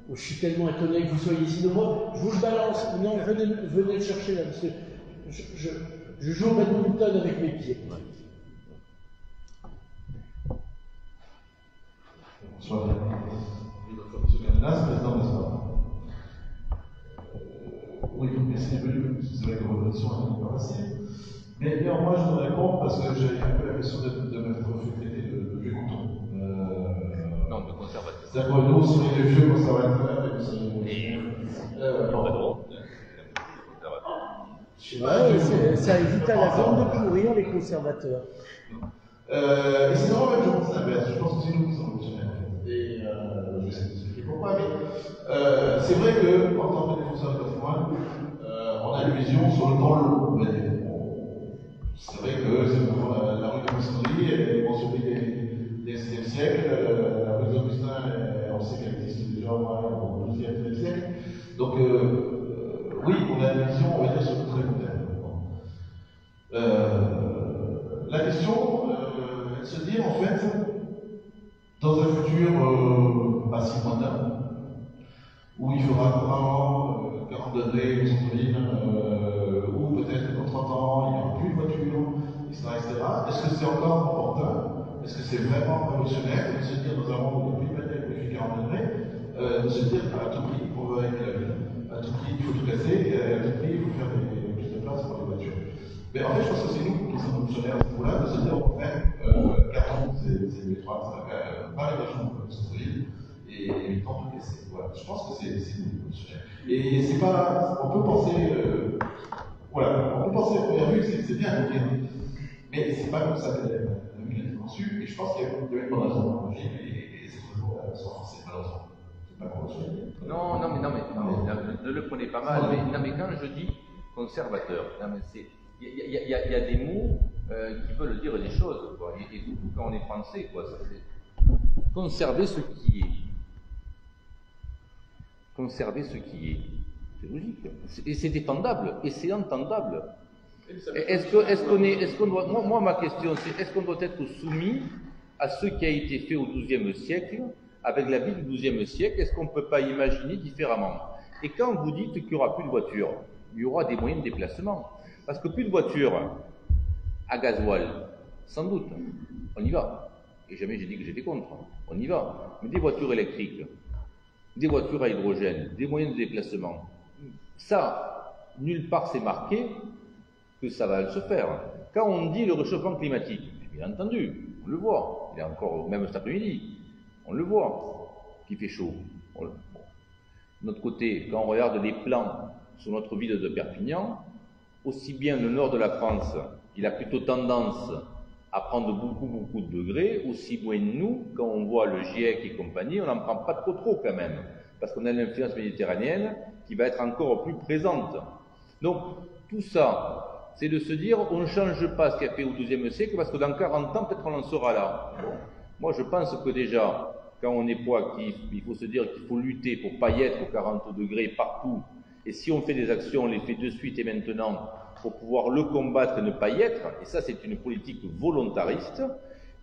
[SPEAKER 1] Oh, je suis tellement étonné que vous soyez ici de moi. Je vous balance. Non, venez le chercher là, parce que je joue au badminton avec mes pieds.
[SPEAKER 6] Bonsoir. Monsieur Cadenas, président de l'Espace. Oui, merci d'être c'est vrai que votre question est pas facile. Mais néanmoins, je voudrais répondre parce que j'ai un peu l'impression de m'être fait traiter de vieux couteau.
[SPEAKER 2] Non, de conservateur.
[SPEAKER 6] C'est-à-dire que nous, sur les vieux conservateurs, et nous sommes.
[SPEAKER 1] Ouais, ça évite à la zone de pourrir les conservateurs.
[SPEAKER 6] Et c'est normal, je pense l'inverse. Je pense que c'est nous qui sommes révolutionnaires. Et je vais expliquer pourquoi, mais c'est vrai qu'en tant que défenseur de patrimoine, on a une vision sur le temps long. C'est vrai que c'est la rue de Maçonnerie, elle est construite dès le XVIe siècle. La rue d'Augustin, on sait qu'elle existe déjà au XIIe, XIIIe siècle. Donc, oui, on a une vision, on va dire, sur le très long terme. La question, elle se dit en fait, dans un futur pas si lointain, où il fera probablement 40 degrés au centre-ville, ou peut-être dans 30 ans, il n'y aura plus de voitures, etc. Est-ce que c'est encore opportun? Est-ce que c'est vraiment révolutionnaire de se dire dans un monde où il n'y a plus de planète, où il fait 40 degrés, de se dire à tout prix, pour veut avec la vie, à tout prix il faut tout casser, et à tout prix il faut faire plus de place pour les voitures. Mais en fait, je pense que c'est nous qui sommes révolutionnaires à ce niveau-là, de se dire même 40, c'est les 3, pas les régions comme centre-ville, et évitant tout casser. Voilà. Je pense que c'est nous révolutionnaires. Et c'est pas. On peut penser. Voilà, on peut penser à première vue que c'est bien de dire. Mais c'est pas comme ça que la vie a été conçue, et je pense qu'il y a une bonne raison. Et c'est toujours sans forcer, malheureusement. C'est pas conçu.
[SPEAKER 2] Non, ne le prenez pas mal. Mais quand je dis conservateur, il y a des mots qui veulent dire des choses, quoi. Et surtout quand on est français, quoi. Conserver ce qui est. Conserver ce qui est. C'est logique. Et c'est défendable, et c'est entendable. Est-ce qu'on doit. Moi, ma question, c'est est-ce qu'on doit être soumis à ce qui a été fait au XIIe siècle, avec la vie du XIIe siècle? Est-ce qu'on ne peut pas imaginer différemment? Et quand vous dites qu'il n'y aura plus de voitures, il y aura des moyens de déplacement. Parce que plus de voitures à gasoil, sans doute, on y va. Et jamais j'ai dit que j'étais contre, on y va. Mais des voitures électriques, des voitures à hydrogène, des moyens de déplacement, ça, nulle part c'est marqué que ça va se faire. Quand on dit le réchauffement climatique, bien entendu, on le voit, il est encore, même cet après-midi, on le voit, qu'il fait chaud. De notre côté, quand on regarde les plans sur notre ville de Perpignan, aussi bien le nord de la France, il a plutôt tendance à prendre beaucoup de degrés, aussi bien nous, quand on voit le GIEC et compagnie, on n'en prend pas trop quand même, parce qu'on a l'influence méditerranéenne qui va être encore plus présente. Donc, tout ça, c'est de se dire, on ne change pas ce qu'il y a fait au XIIe siècle, parce que dans 40 ans, peut-être on en sera là. Bon. Moi, je pense que déjà, quand on est proactif, il faut se dire qu'il faut lutter pour ne pas y être aux 40 degrés partout. Et si on fait des actions, on les fait de suite et maintenant, pour pouvoir le combattre et ne pas y être. Et ça, c'est une politique volontariste.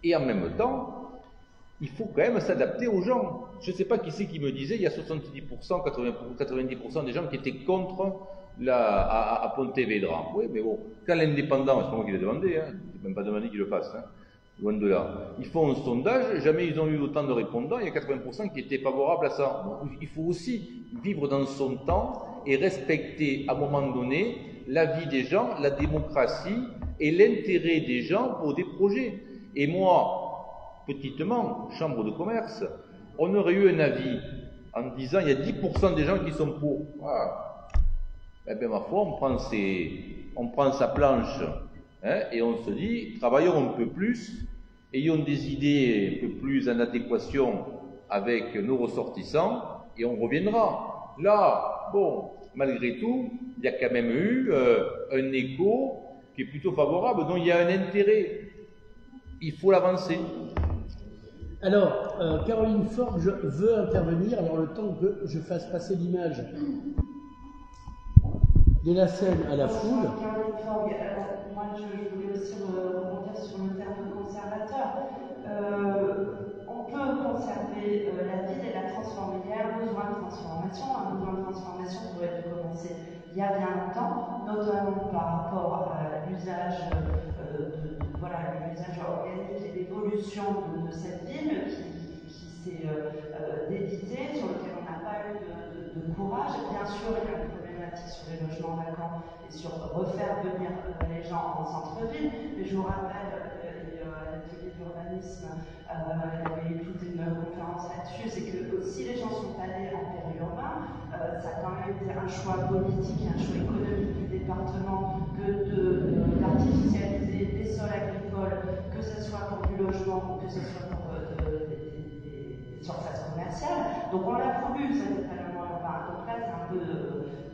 [SPEAKER 2] Et en même temps, il faut quand même s'adapter aux gens. Je ne sais pas qui c'est qui me disait, il y a 70%, 90% des gens qui étaient contre à Pontevedra. Oui, mais bon, quand l'indépendant, c'est pas moi qui l'ai demandé, hein, je n'ai même pas demandé qu'il le fasse, hein, loin de là. Ils font un sondage, jamais ils ont eu autant de répondants, il y a 80% qui étaient favorables à ça. Donc, il faut aussi vivre dans son temps et respecter à un moment donné la vie des gens, la démocratie et l'intérêt des gens pour des projets. Et moi, petitement, chambre de commerce, on aurait eu un avis en disant il y a 10% des gens qui sont pour. Ah. Eh bien, ma foi, on prend sa planche hein, et on se dit travaillons un peu plus, ayons des idées un peu plus en adéquation avec nos ressortissants et on reviendra. Là, bon, malgré tout, il y a quand même eu un écho qui est plutôt favorable, donc il y a un intérêt. Il faut l'avancer.
[SPEAKER 1] Alors, Caroline Forge veut intervenir, alors le temps que je fasse passer l'image de la scène à la foule.
[SPEAKER 7] Caroline Forge, moi je voulais aussi rebondir sur le terme conservateur. On peut conserver la ville et la transformer. Il y a un besoin de transformation. Un besoin de transformation qui aurait dû commencer il y a bien longtemps, notamment par rapport à l'usage l'usage organique et l'évolution de cette ville qui s'est déditée, sur lequel on n'a pas eu de courage. Bien sûr, il y a une problématique sur les logements vacants et sur refaire venir les gens en centre-ville, mais je vous rappelle, à l'atelier d'urbanisme, il y avait eu toute une conférence là-dessus, c'est que si les gens sont allés en périurbain, ça a quand même été un choix politique et un choix économique du département que d'artificialiser les sols agricoles, que ce soit pour du logement ou que ce soit pour des surfaces commerciales. Donc on l'a voulu, cet étalement urbain. Donc là, c'est un peu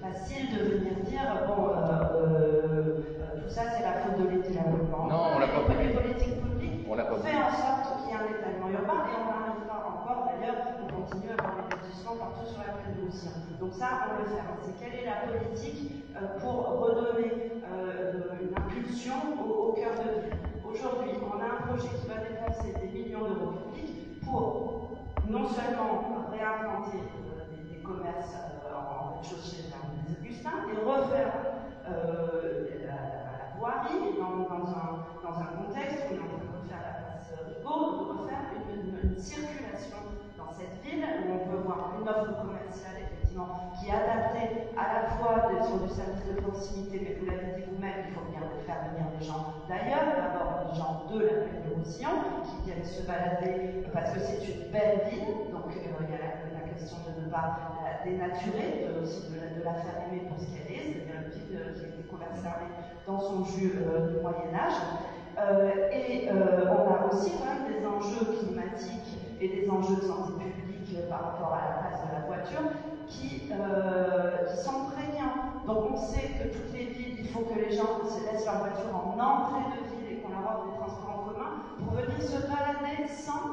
[SPEAKER 7] facile de venir dire, bon, tout ça c'est la faute de l'étalement urbain.
[SPEAKER 2] Non, on l'a pas
[SPEAKER 7] Les politiques publiques
[SPEAKER 2] on l'a pas
[SPEAKER 7] fait en sorte qu'il y ait un étalement urbain et on n'arrive pas encore, d'ailleurs, on continue à avoir des lotissements partout sur la plaine d'Oussien. Donc ça, on le fait. C'est quelle est la politique pour redonner une impulsion au cœur de ville. Aujourd'hui, on a un projet qui va dépenser des millions d'euros publics pour non seulement réimplanter des commerces en rez-de-chaussée des Augustins et refaire la voirie dans un contexte où on est en train de refaire la place Rigaud, de refaire une circulation dans cette ville où on peut voir une offre commerciale effectivement qui est adaptée à la fois sur du service de proximité, mais vous l'avez dit vous-même, il faut faire venir des gens d'ailleurs, d'abord des gens de la plaine de Roussillon qui viennent se balader parce que c'est une belle ville, donc il y a la question de ne pas la dénaturer, aussi de la faire aimer pour ce qu'elle est, c'est-à-dire une ville qui a été conservée dans son jus du Moyen-Âge. On a aussi quand même des enjeux climatiques et des enjeux de santé publique par rapport à la place de la voiture qui sont prégnants. Donc on sait que toutes les villes, il faut que les gens se laissent leur voiture en entrée de ville et qu'on leur offre des transports en commun pour venir se balader sans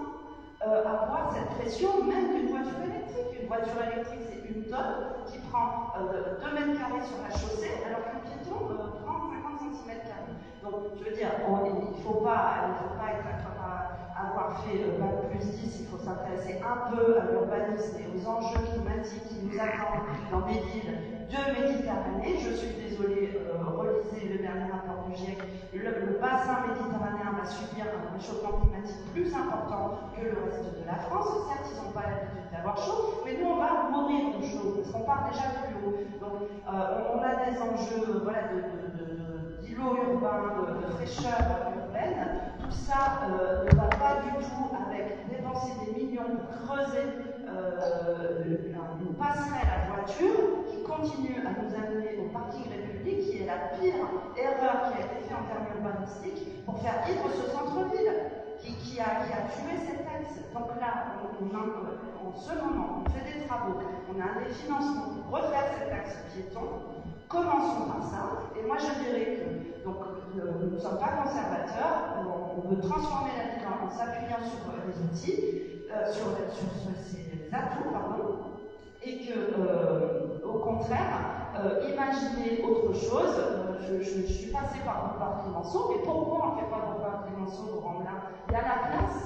[SPEAKER 7] avoir cette pression même d'une voiture électrique. Une voiture électrique, c'est une tonne qui prend 2 mètres carrés sur la chaussée, alors qu'un piéton prend 50 cm². Donc, je veux dire, il ne faut pas avoir fait Bac plus 10, il faut s'intéresser un peu à l'urbanisme et aux enjeux climatiques qui nous attendent dans des villes de Méditerranée. Je suis désolée, relisez le dernier rapport du GIEC, le bassin méditerranéen va subir un réchauffement climatique plus important que le reste de la France. Certes, ils n'ont pas l'habitude d'avoir chaud, mais nous, on va mourir de chaud, parce qu'on part déjà plus haut. Donc, on a des enjeux d'îlots urbains, de fraîcheur urbaine. Tout ça ne va pas du tout avec dépenser des millions pour creuser une passerelle à voiture qui continue à nous amener au parking République, qui est la pire erreur qui a été faite en termes urbanistiques pour faire vivre ce centre-ville, qui a tué cet axe. Donc là, en ce moment, on fait des travaux, on a des financements pour refaire cet axe piéton. Commençons par ça, et moi je dirais que nous ne sommes pas conservateurs, on veut transformer la ville en s'appuyant sur les outils, sur ses atouts, et que, au contraire, imaginer autre chose. Je suis passée par Boulevard Clémenceau, mais pourquoi on ne fait pas Boulevard Clémenceau au Rambla? Il y a la place.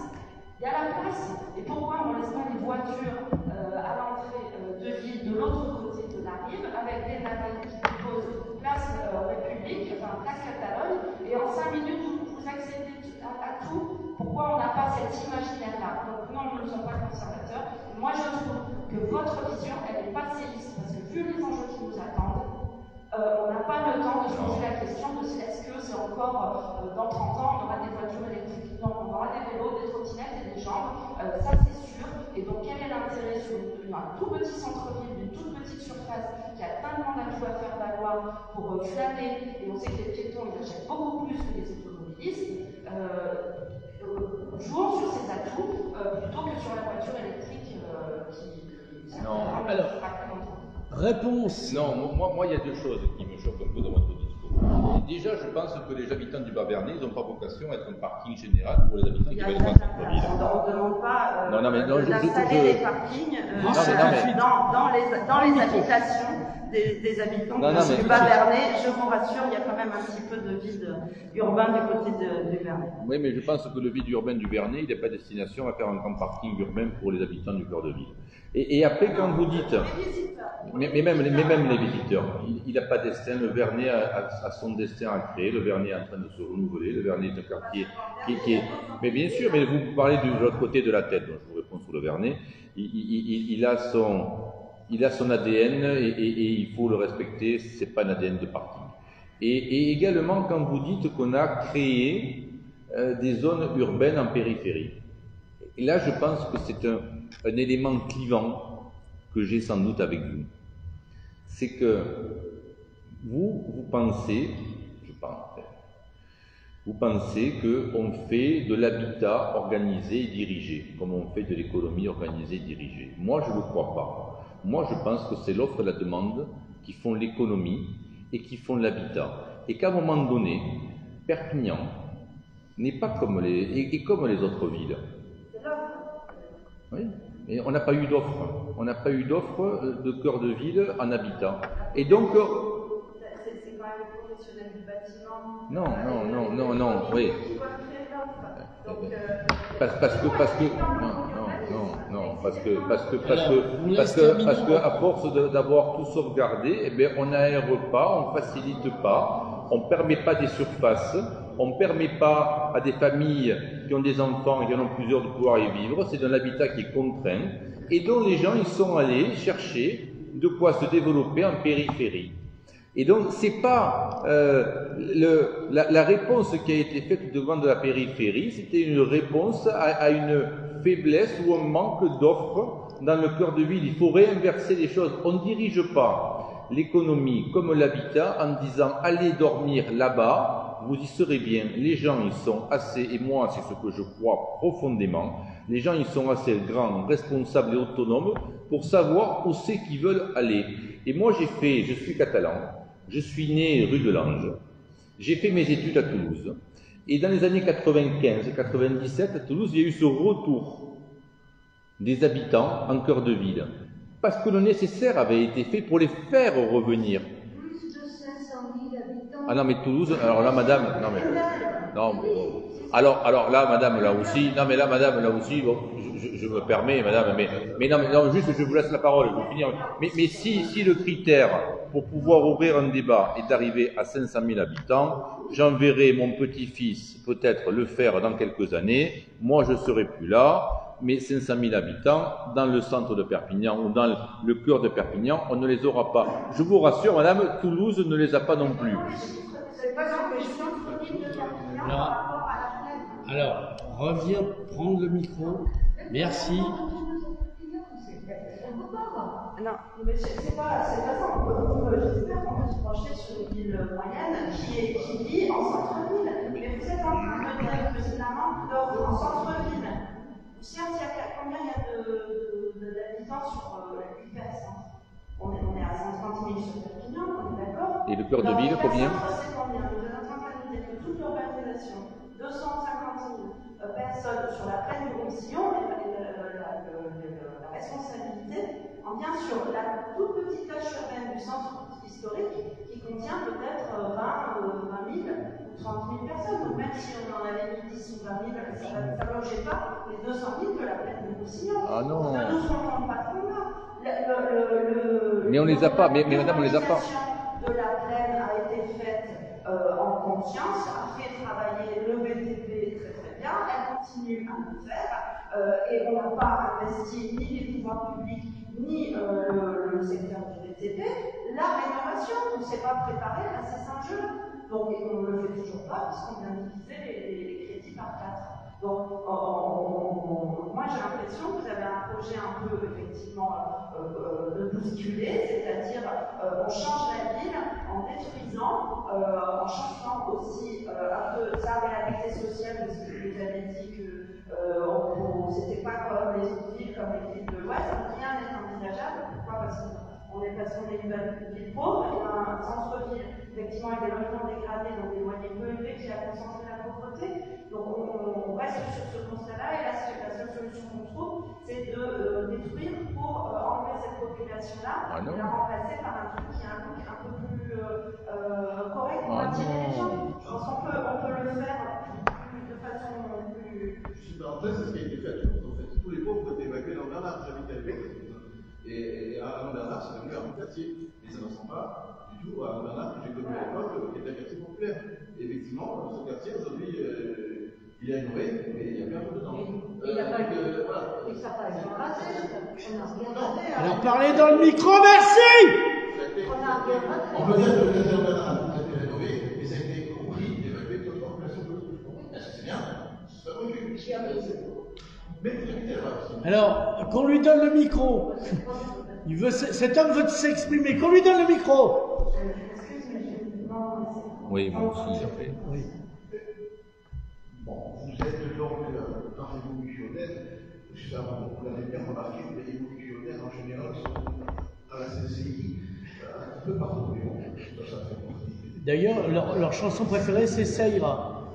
[SPEAKER 7] Il y a la place. Et pourquoi on ne laisse pas les voitures à l'entrée de ville de l'autre côté de la rive avec des navires qui déposent place République, enfin place Catalogne, et en 5 minutes vous accédez à tout. Pourquoi on n'a pas cet imaginaire-là? Donc non, nous ne sommes pas conservateurs. Moi je trouve que votre vision, elle n'est pas séiste, parce que vu les enjeux qui nous attendent, on n'a pas le temps de se poser la question de est-ce que c'est encore dans 30 ans on aura des voitures électriques. on aura des vélos, des trottinettes et des jambes, ça c'est sûr. Et donc quel est l'intérêt sur un tout petit centre-ville, d'une toute petite surface qui a tellement d'atouts à faire valoir pour flâner, et on sait que les piétons ils achètent beaucoup plus que les automobilistes, jouons sur ces atouts plutôt que sur la voiture électrique qui
[SPEAKER 1] non, alors, réponse.
[SPEAKER 2] Non, moi, il y a deux choses qui me choquent un peu dans votre discours. Déjà, je pense que les habitants du Bas-Vernay, ils n'ont pas vocation à être un parking général pour les habitants qui veulent être en centre-ville.
[SPEAKER 7] On ne demande pas
[SPEAKER 2] d'installer
[SPEAKER 7] des parkings dans les habitations des habitants du Bas-Vernay. Je vous rassure, il y a quand même un petit peu de vide urbain du côté du Vernay.
[SPEAKER 2] Oui, mais je pense que le vide urbain du Vernay, il n'est pas destination à faire un grand parking urbain pour les habitants du cœur de ville. Et après, quand vous dites, mais même les visiteurs, il n'a pas de destin. Le Vernay a son destin à créer. Le Vernay est en train de se renouveler. Le Vernay est un quartier qui est. Mais bien sûr, mais vous parlez de l'autre côté de la tête. Donc je vous réponds sur le Vernay. Il a son ADN et il faut le respecter. C'est pas un ADN de parking. Et également, quand vous dites qu'on a créé des zones urbaines en périphérie. Et là, je pense que c'est un élément clivant que j'ai sans doute avec vous. C'est que vous pensez, vous pensez qu'on fait de l'habitat organisé et dirigé, comme on fait de l'économie organisée et dirigée. Moi, je ne le crois pas. Moi, je pense que c'est l'offre et la demande qui font l'économie et qui font l'habitat. Et qu'à un moment donné, Perpignan n'est pas comme les autres villes. Oui, mais on n'a pas eu d'offre. On n'a pas eu d'offre de cœur de ville en habitat. Et donc.
[SPEAKER 7] C'est pas les professionnels du bâtiment.
[SPEAKER 2] Non, oui. Parce que à force d'avoir tout sauvegardé, eh bien, on n'aère pas, on ne facilite pas, on ne permet pas des surfaces. On ne permet pas à des familles qui ont des enfants et qui en ont plusieurs de pouvoir y vivre. C'est un habitat qui est contraint et dont les gens ils sont allés chercher de quoi se développer en périphérie. Et donc, c'est pas la réponse qui a été faite devant de la périphérie, c'était une réponse à une faiblesse ou un manque d'offres dans le cœur de ville. Il faut réinverser les choses. On ne dirige pas l'économie comme l'habitat en disant « allez dormir là-bas ». Vous y serez bien. Les gens, ils sont assez, et moi, c'est ce que je crois profondément, les gens, ils sont assez grands, responsables et autonomes pour savoir où c'est qu'ils veulent aller. Et moi, je suis catalan, je suis né rue de l'Ange, j'ai fait mes études à Toulouse. Et dans les années 95-97, à Toulouse, il y a eu ce retour des habitants en cœur de ville. Parce que le nécessaire avait été fait pour les faire revenir. Ah non mais Toulouse, alors là madame, alors là madame là aussi, bon, je me permets madame, mais non, juste je vous laisse la parole, je vais finir. Mais si le critère pour pouvoir ouvrir un débat est d'arriver à 500 000 habitants, j'enverrai mon petit-fils peut-être le faire dans quelques années, moi je serai plus là, mais 500 000 habitants dans le centre de Perpignan ou dans le cœur de Perpignan, on ne les aura pas. Je vous rassure, madame, Toulouse ne les a pas non plus.
[SPEAKER 1] Alors, reviens prendre le micro. Merci.
[SPEAKER 7] Non, mais c'est pas ça. J'espère qu'on peut se projeter sur une ville moyenne qui vit en centre-ville. Mais vous êtes en train de me dire que c'est un manque d'offres en centre-ville. Combien il y a d'habitants sur l'UPES? On est à 130 000 sur Perpignan, on est d'accord?
[SPEAKER 2] Et le cœur de ville, combien?
[SPEAKER 7] C'est combien? Vous êtes en train de nous dire que toute l'urbanisation, 250 000 personnes sur la plaine du Roussillon, la responsabilité en vient sur la toute petite tâche urbaine du centre historique qui contient peut-être 20 000 ou 30 000 personnes. Donc même si on en avait mis 10 ou 20 000, ça ne logeait pas les 200 000 de la plaine du Roussillon.
[SPEAKER 2] Ah non.
[SPEAKER 7] Ne nous trompons pas trop là.
[SPEAKER 2] Mais on les a pas, mais madame, on les a pas.
[SPEAKER 7] De la plaine a été faite en conscience, a fait travailler le BTP très très bien, elle continue à le faire, et on n'a pas investi ni les pouvoirs publics, ni le secteur du BTP. La rénovation, on ne s'est pas préparé à ces enjeux, donc on ne le fait toujours pas, puisqu'on vient diviser les crédits par 4. Donc, moi j'ai l'impression que vous avez un projet un peu effectivement de bousculer, c'est-à-dire on change la ville en détruisant, en changeant aussi un peu sa réalité sociale, parce que vous avez dit que c'était pas comme les autres villes, comme les villes de l'Ouest, rien n'est envisageable. Pourquoi? Parce qu'on est une ville pauvre, et un centre-ville, effectivement, avec des logements dégradés, donc des loyers peu élevés qui a concentré la pauvreté. Donc on reste sur ce constat-là, et la seule solution qu'on trouve, c'est de détruire pour enlever cette population-là, et la remplacer par un truc qui a un look un peu plus correct pour attirer les gens. Je pense qu'on peut le faire de façon plus...
[SPEAKER 6] Je suis parenthèse, c'est ce qui a été fait à Toulouse, en fait. Tous les pauvres ont été évacués dans Bernard, j'habite à Lyon. Et à Bernard, c'est devenu un quartier. Et ça ne ressemble pas du tout à Bernard que j'ai connu à l'époque, qui était un quartier populaire. Et effectivement, ce quartier, aujourd'hui, il est innové, mais il y a bien un peu dedans.
[SPEAKER 4] Il n'a pas été rasé.
[SPEAKER 1] Alors parlez dans le micro, merci.
[SPEAKER 6] On peut dire que le quartier Bernard a été rénové, mais ça a été compris d'évacuer toute la population de l'autre. C'est bien, c'est pas recul. Mais vous habitez là aussi.
[SPEAKER 1] Alors, qu'on lui donne le micro. Cet homme veut s'exprimer. Qu'on lui donne le micro.
[SPEAKER 2] Oui, moi aussi, après.
[SPEAKER 1] Oui.
[SPEAKER 6] Bon, vous êtes donc un révolutionnaire. Ça, vous l'avez bien remarqué, les révolutionnaires en général sont à la CCI, un peu partout. Ça fait partie.
[SPEAKER 1] D'ailleurs, leur chanson préférée, c'est Ça ira.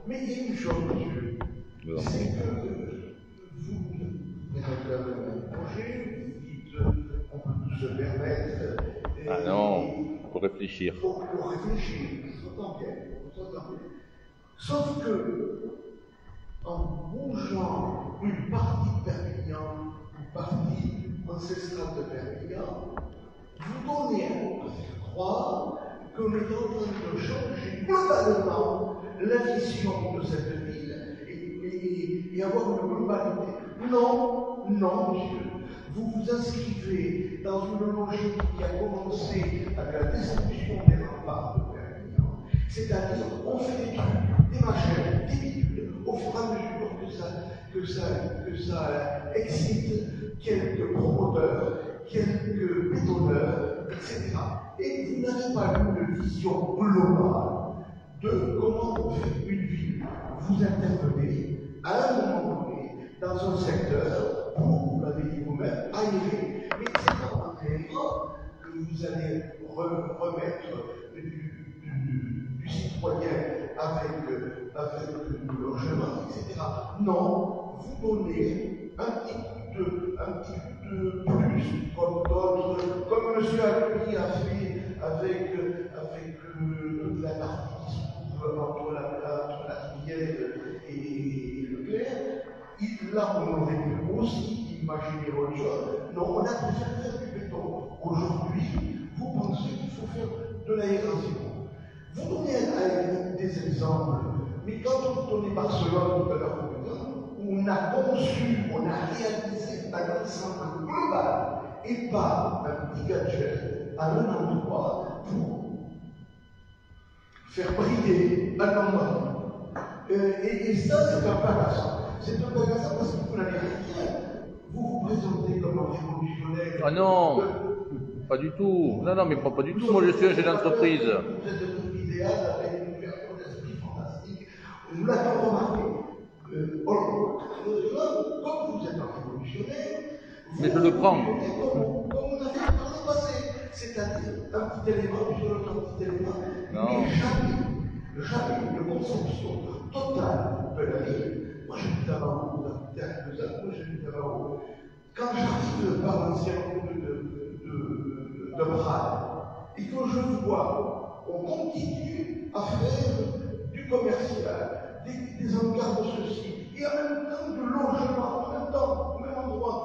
[SPEAKER 6] Mais il y a une chose, monsieur. C'est que vous présentez un projet, vous dites qu'on peut tout se permettre.
[SPEAKER 2] Ah non, il faut réfléchir.
[SPEAKER 6] Il faut réfléchir, on s'entend bien. Sauf que, en bougeant une partie de Perpignan, une partie ancestrale de Perpignan, vous donnez à croire qu'on est en train de changer globalement la vision de cette ville et avoir une globalité. Non, monsieur. Vous vous inscrivez dans une logique qui a commencé avec la destruction des remparts de Perpignan. C'est-à-dire, on fait des trucs, des machins, des bidules, au fur et à mesure que ça excite quelques promoteurs, quelques bétonneurs, etc. Et vous n'avez pas une vision globale de comment on fait une ville. Vous intervenez à un moment donné dans un secteur, vous l'avez dit vous-même, aéré. Mais c'est pas en aérant que vous allez remettre du citoyen avec le logement, etc. Non, vous donnez un petit peu de plus, comme M. Alpi a fait avec la partie qui se trouve entre la Trière et le Clair. Là, on aurait pu aussi imaginer autre chose. Non, on a préféré faire du béton. Aujourd'hui, vous pensez qu'il faut faire de l'aération. Vous donnez des exemples, mais quand vous donnez Barcelone tout à l'heure, on a conçu, on a réalisé un ensemble global et pas un petit gadget à un endroit pour faire briller un endroit. Et ça, c'est un bagasse. C'est un bagasse parce que vous n'avez rien. Vous vous présentez comme un révolutionnaire.
[SPEAKER 2] Ah non, pas du tout. Non, mais pas du tout. Moi, je suis un chef d'entreprise.
[SPEAKER 6] Vous êtes un idéal avec une ouverture d'esprit fantastique. Nous l'avons remarqué. Comme vous êtes un révolutionnaire,
[SPEAKER 2] mais je le prends.
[SPEAKER 6] Comme on a fait dans le passé, c'est-à-dire un petit élément sur un petit élément,
[SPEAKER 2] non.
[SPEAKER 6] Mais jamais de conception totale de la ville. Moi, j'habite à Marot, vous habitez à Cousin, moi j'habite à Marot. Quand j'arrive par l'ancien route de Prague, et que je vois, on continue à faire du commercial, des encarts de ceci, et en même temps de logement, en même temps, au même endroit,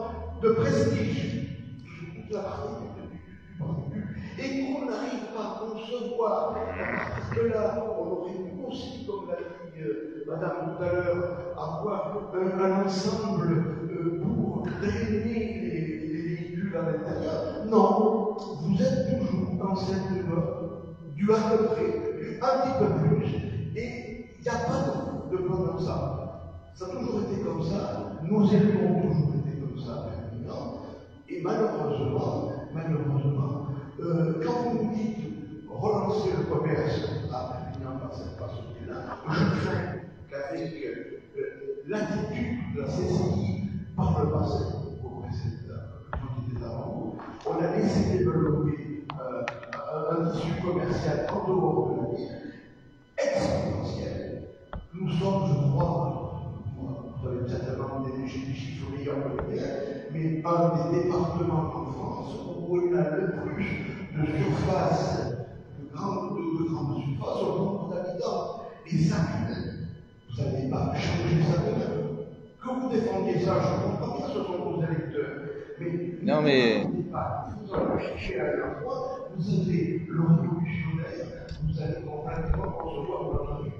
[SPEAKER 6] de prestige, toute la partie du et qu'on n'arrive pas à concevoir, parce que là, on aurait pu aussi, comme l'a dit Madame tout à l'heure, avoir un ensemble pour drainer les véhicules à l'intérieur. Non, vous êtes toujours dans cette mode du à peu près, du un petit peu plus, et il n'y a pas de plan comme ça. Nos élus ont toujours été comme ça, pertinents. Et malheureusement, quand vous nous dites relancer le commerce à Perpignan par cette façon-là, je crains qu'avec l'attitude de la CCI par le passé, au précédent, qui était avant vous, on a laissé développer un tissu commercial en dehors de la ville exponentiel. Nous sommes, je crois, vous avez certainement des chiffres meilleurs que les miens, mais un des départements en France où on a le plus de surface, de grandes surfaces au nombre d'habitants. Et ça, vous n'allez pas changer ça demain. Que vous défendiez ça, je comprends bien, ce sont vos électeurs. Mais
[SPEAKER 2] non, mais
[SPEAKER 6] vous en cherchez à la fois, vous êtes le révolutionnaire, vous allez complètement concevoir votre vie.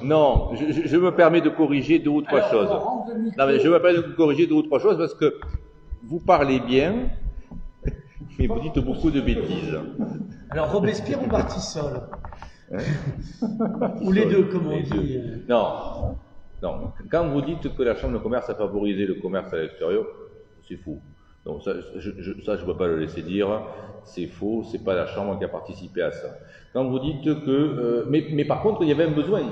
[SPEAKER 2] non, je me permets de corriger deux ou trois choses. Non, mais je me permets de corriger deux ou trois choses parce que vous parlez bien, mais vous dites beaucoup de bêtises.
[SPEAKER 1] Alors Robespierre ou Bartissol ou les deux, comme on dit.
[SPEAKER 2] Non, non. Quand vous dites que la Chambre de commerce a favorisé le commerce à l'extérieur, c'est faux. Donc ça, je ne peux pas le laisser dire. C'est faux. C'est pas la Chambre qui a participé à ça. Quand vous dites que, mais par contre, il y avait un besoin.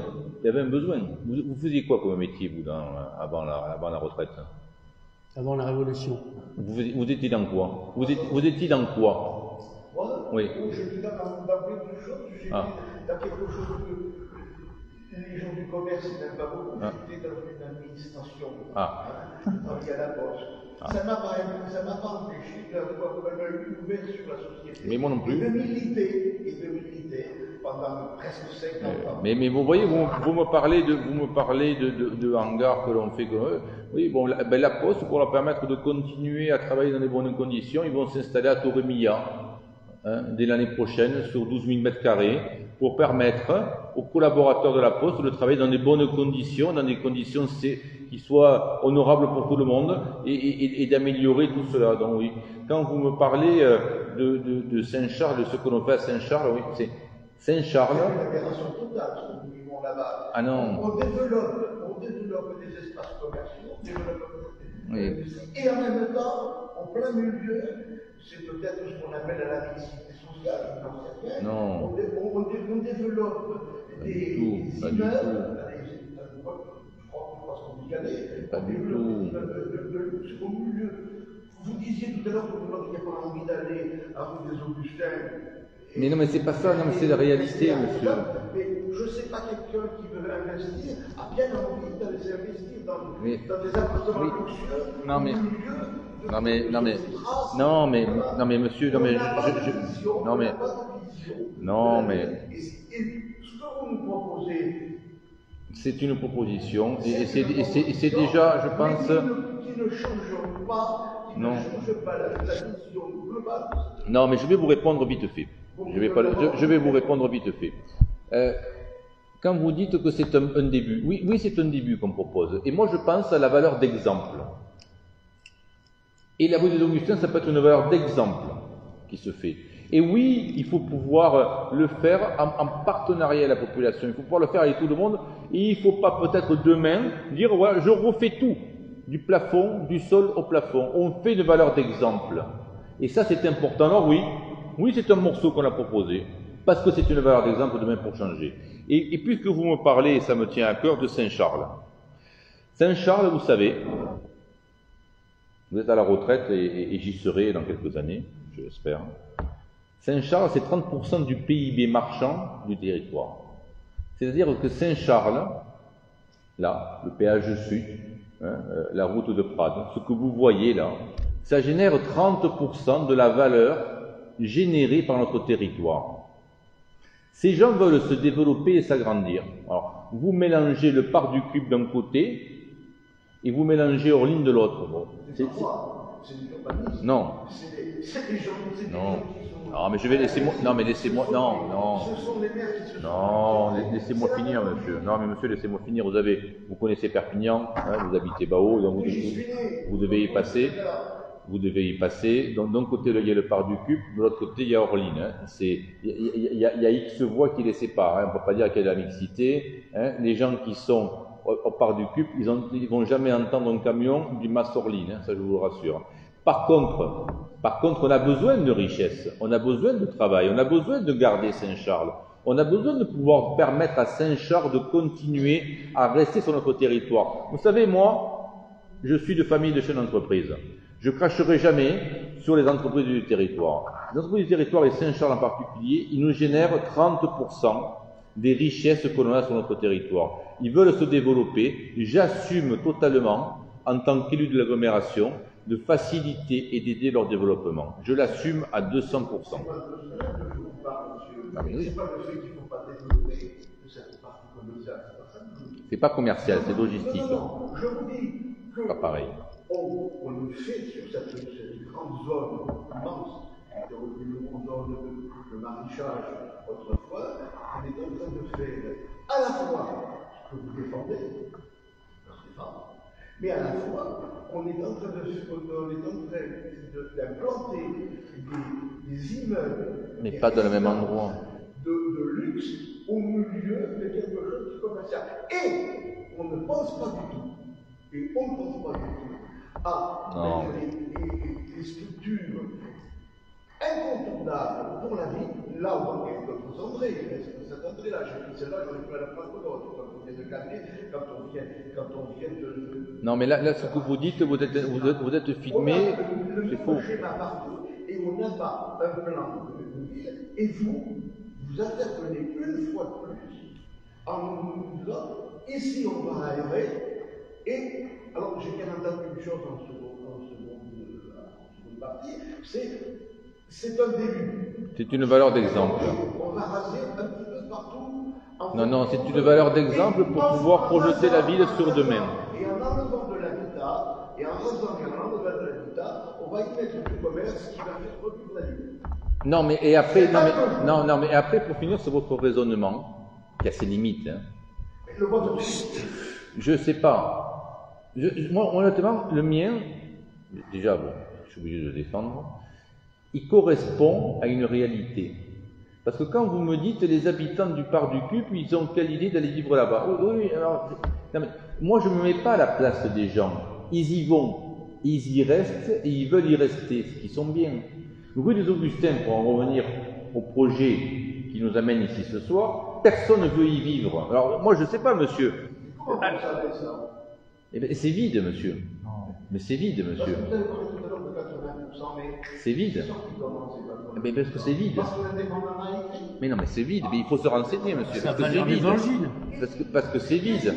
[SPEAKER 2] Il y avait un besoin. Vous faisiez quoi comme métier vous avant la retraite?
[SPEAKER 1] Avant la Révolution.
[SPEAKER 2] Vous étiez dans quoi? Vous étiez dans quoi?
[SPEAKER 6] Moi,
[SPEAKER 2] oui.
[SPEAKER 6] J'étais dans beaucoup de choses. J'étais dans quelque chose que les gens du commerce n'aiment pas beaucoup. J'étais dans une administration. Je travaillais à la poste. Ça m'a pas empêché d'avoir un œil ouvert sur la société.
[SPEAKER 2] Mais moi non plus.
[SPEAKER 6] Et de militer pendant presque 50 ans.
[SPEAKER 2] Mais vous voyez, vous me parlez de hangars que l'on fait comme eux. Oui, bon, la Poste, pour leur permettre de continuer à travailler dans les bonnes conditions, ils vont s'installer à Torremilla dès l'année prochaine sur 12 000 m² pour permettre aux collaborateurs de la Poste de travailler dans des bonnes conditions, dans des conditions qui soient honorables pour tout le monde et d'améliorer tout cela. Donc oui, quand vous me parlez de Saint-Charles, de ce que l'on fait à Saint-Charles, oui, c'est Saint-Charles. Ah non.
[SPEAKER 6] On développe des espaces commerciaux,
[SPEAKER 2] oui.
[SPEAKER 6] Et en même temps, en plein milieu, c'est peut-être ce qu'on appelle la mixité sociale,
[SPEAKER 2] non.
[SPEAKER 6] On développe des immeubles, je crois qu'on y allait,
[SPEAKER 2] pas du tout.
[SPEAKER 6] De luxe au milieu. Vous disiez tout à l'heure que vous n'auriez pas envie d'aller à rue des Augustins.
[SPEAKER 2] Mais non, mais c'est pas ça, non, mais c'est la réalité, monsieur.
[SPEAKER 6] Mais je ne sais pas, quelqu'un qui veut investir a bien envie d'aller s'investir dans des appartements luxueux. Non mais monsieur, ce que vous nous proposez,
[SPEAKER 2] c'est une proposition et c'est déjà, je pense,
[SPEAKER 6] qui ne change pas, ne change pas la vision globale.
[SPEAKER 2] Non, mais je vais vous répondre vite fait. Je vais vous répondre vite fait. Quand vous dites que c'est un début, oui, c'est un début qu'on propose. Et moi, je pense à la valeur d'exemple. Et la rue des Augustins, ça peut être une valeur d'exemple qui se fait. Et oui, il faut pouvoir le faire en partenariat avec la population. Il faut pouvoir le faire avec tout le monde. Et il ne faut pas peut-être demain dire, voilà, je refais tout, du plafond, du sol au plafond. On fait une valeur d'exemple. Et ça, c'est important. Alors oui, c'est un morceau qu'on a proposé, parce que c'est une valeur d'exemple demain pour changer. Et puisque vous me parlez, et ça me tient à cœur, de Saint-Charles. Saint-Charles, vous savez, vous êtes à la retraite et j'y serai dans quelques années, je l'espère. Saint-Charles, c'est 30% du PIB marchand du territoire. C'est-à-dire que Saint-Charles, là, le péage sud, la route de Prades, ce que vous voyez là, ça génère 30% de la valeur générée par notre territoire. Ces gens veulent se développer et s'agrandir. Alors, vous mélangez le parc du Cube d'un côté et vous mélangez Orline de l'autre. Bon,
[SPEAKER 6] c'est l'urbanisme.
[SPEAKER 2] Non.
[SPEAKER 6] C'est des gens qui sont...
[SPEAKER 2] Non, mais je vais laisser-moi. Non, mais laissez-moi. Non.
[SPEAKER 6] Ce sont les maires qui se sont...
[SPEAKER 2] Non, laissez-moi finir, monsieur. Non, mais monsieur, laissez-moi finir. Vous connaissez Perpignan, vous habitez Bao, donc vous devez y passer. Vous devez y passer. Donc, d'un côté, il y a le parc du Cube, de l'autre côté, il y a Orline. Il y a X voies qui les séparent. On ne peut pas dire qu'il y a de la mixité. Les gens qui sont au parc du CUP, ils ne vont jamais entendre un camion du Massorline, hein, ça je vous le rassure. Par contre, on a besoin de richesse, on a besoin de travail, on a besoin de garder Saint-Charles. On a besoin de pouvoir permettre à Saint-Charles de continuer à rester sur notre territoire. Vous savez, moi, je suis de famille de chefs d'entreprise. Je cracherai jamais sur les entreprises du territoire. Les entreprises du territoire et Saint-Charles en particulier, ils nous génèrent 30% des richesses que l'on a sur notre territoire. Ils veulent se développer. J'assume totalement, en tant qu'élu de l'agglomération, de faciliter et d'aider leur développement. Je l'assume à 200%. Ah, mais oui.
[SPEAKER 6] C'est pas le fait qu'il ne faut pas développer de cette partie commerciale, c'est pas ça.
[SPEAKER 2] C'est pas commercial, c'est logistique.
[SPEAKER 6] Non, je vous dis que
[SPEAKER 2] pas pareil.
[SPEAKER 6] On le fait sur cette grande zone immense, qui était une grande zone de maraîchage autrefois, on est en train de faire à la fois ce que vous défendez, mais à la fois, on est en train d'implanter des immeubles.
[SPEAKER 2] Mais pas dans le même endroit.
[SPEAKER 6] De luxe au milieu de quelque chose de commercial. Et on ne pense pas du tout. À des structures incontournables pour la vie, là où on est d'autres entrées. Cette entrée-là, celle-là, j'en ai pas la preuve d'autre. Quand on vient de Calais, quand on vient de...
[SPEAKER 2] Non, mais là, ce que vous dites, vous êtes filmé, c'est faux.
[SPEAKER 6] Et on n'a pas un plan de ville, et vous intervenez une fois de plus en nous disant, ici on va aérer, et alors j'ai bien entendu une chose en seconde partie, c'est un début.
[SPEAKER 2] C'est une valeur d'exemple.
[SPEAKER 6] On va raser un petit peu partout.
[SPEAKER 2] Non, c'est une valeur d'exemple pour pouvoir projeter la ville sur demain.
[SPEAKER 6] Et en enlevant de l'habitat, et en rasant et en enlevant de l'habitat, on va y mettre du commerce qui va faire revivre la ville.
[SPEAKER 2] Non, mais après, pour finir sur votre raisonnement, qui a ses limites. Hein.
[SPEAKER 6] Le vote,
[SPEAKER 2] je sais pas. Moi, honnêtement, le mien, déjà, bon, je suis obligé de le défendre, il correspond à une réalité. Parce que quand vous me dites les habitants du parc du CUP, ils ont quelle idée d'aller vivre là-bas? Oui, alors, non, mais moi je ne me mets pas à la place des gens. Ils y vont, ils y restent et ils veulent y rester, ce qui sont bien. Rue des Augustins, pour en revenir au projet qui nous amène ici ce soir, personne ne veut y vivre. Alors moi je ne sais pas, monsieur.
[SPEAKER 6] Comment vous savez ça?
[SPEAKER 2] Eh bien, c'est vide, monsieur. Mais c'est vide, monsieur.
[SPEAKER 6] Vous avez parlé tout à l'heure de 80%, mais...
[SPEAKER 2] C'est vide. Mais parce que c'est vide.
[SPEAKER 6] Parce que l'indépendant a écrit.
[SPEAKER 2] Mais non, mais c'est vide. Mais il faut se renseigner, monsieur.
[SPEAKER 1] Ça
[SPEAKER 2] Parce que
[SPEAKER 1] va
[SPEAKER 2] c'est
[SPEAKER 1] lire
[SPEAKER 2] vide.
[SPEAKER 1] l'évangile.
[SPEAKER 2] Parce que c'est vide.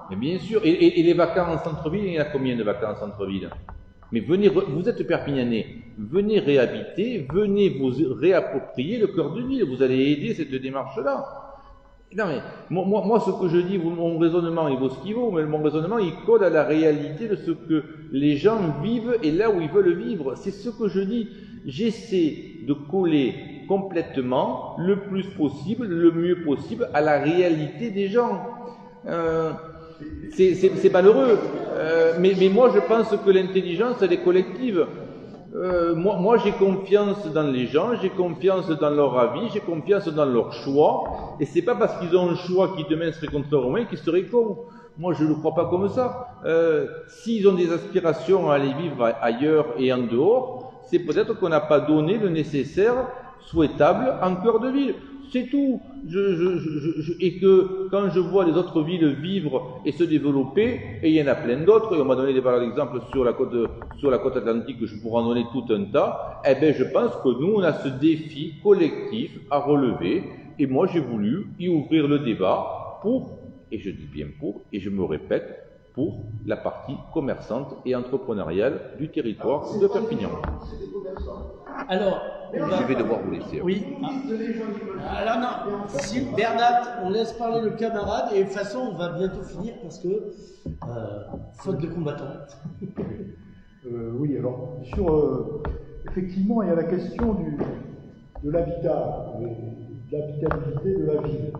[SPEAKER 2] Mais bien sûr. Et les vacances en centre-ville, il y en a combien de vacances en centre-ville? Mais venez, vous êtes Perpignanais. Venez réhabiter, venez vous réapproprier le cœur de ville. Vous allez aider cette démarche-là. Non mais, moi ce que je dis, mon raisonnement il vaut ce qu'il vaut, mais mon raisonnement il colle à la réalité de ce que les gens vivent et là où ils veulent vivre. C'est ce que je dis. J'essaie de coller complètement, le plus possible, le mieux possible, à la réalité des gens. C'est malheureux, mais moi je pense que l'intelligence elle est collective. Moi j'ai confiance dans les gens, j'ai confiance dans leur avis, j'ai confiance dans leur choix, et c'est pas parce qu'ils ont un choix qui demain serait contre-romain qu'ils seraient cons. Moi je ne le crois pas comme ça. S'ils ont des aspirations à aller vivre ailleurs et en dehors, c'est peut-être qu'on n'a pas donné le nécessaire souhaitable en cœur de ville. C'est tout. Et que quand je vois les autres villes vivre et se développer, et il y en a plein d'autres, et on m'a donné des valeurs d'exemple sur la côte atlantique, je pourrais en donner tout un tas, eh bien je pense que nous, on a ce défi collectif à relever, et moi j'ai voulu y ouvrir le débat pour, et je dis bien pour, et je me répète, pour la partie commerçante et entrepreneuriale du territoire de Perpignan.
[SPEAKER 6] C'est des commerçants.
[SPEAKER 1] Alors,
[SPEAKER 2] Je vais devoir vous laisser.
[SPEAKER 1] oui. Alors non, si Bernat, on laisse parler le camarade et de toute façon on va bientôt finir parce que faute de combattants.
[SPEAKER 3] Oui, alors effectivement, il y a la question de l'habitat, de l'habitabilité de la ville.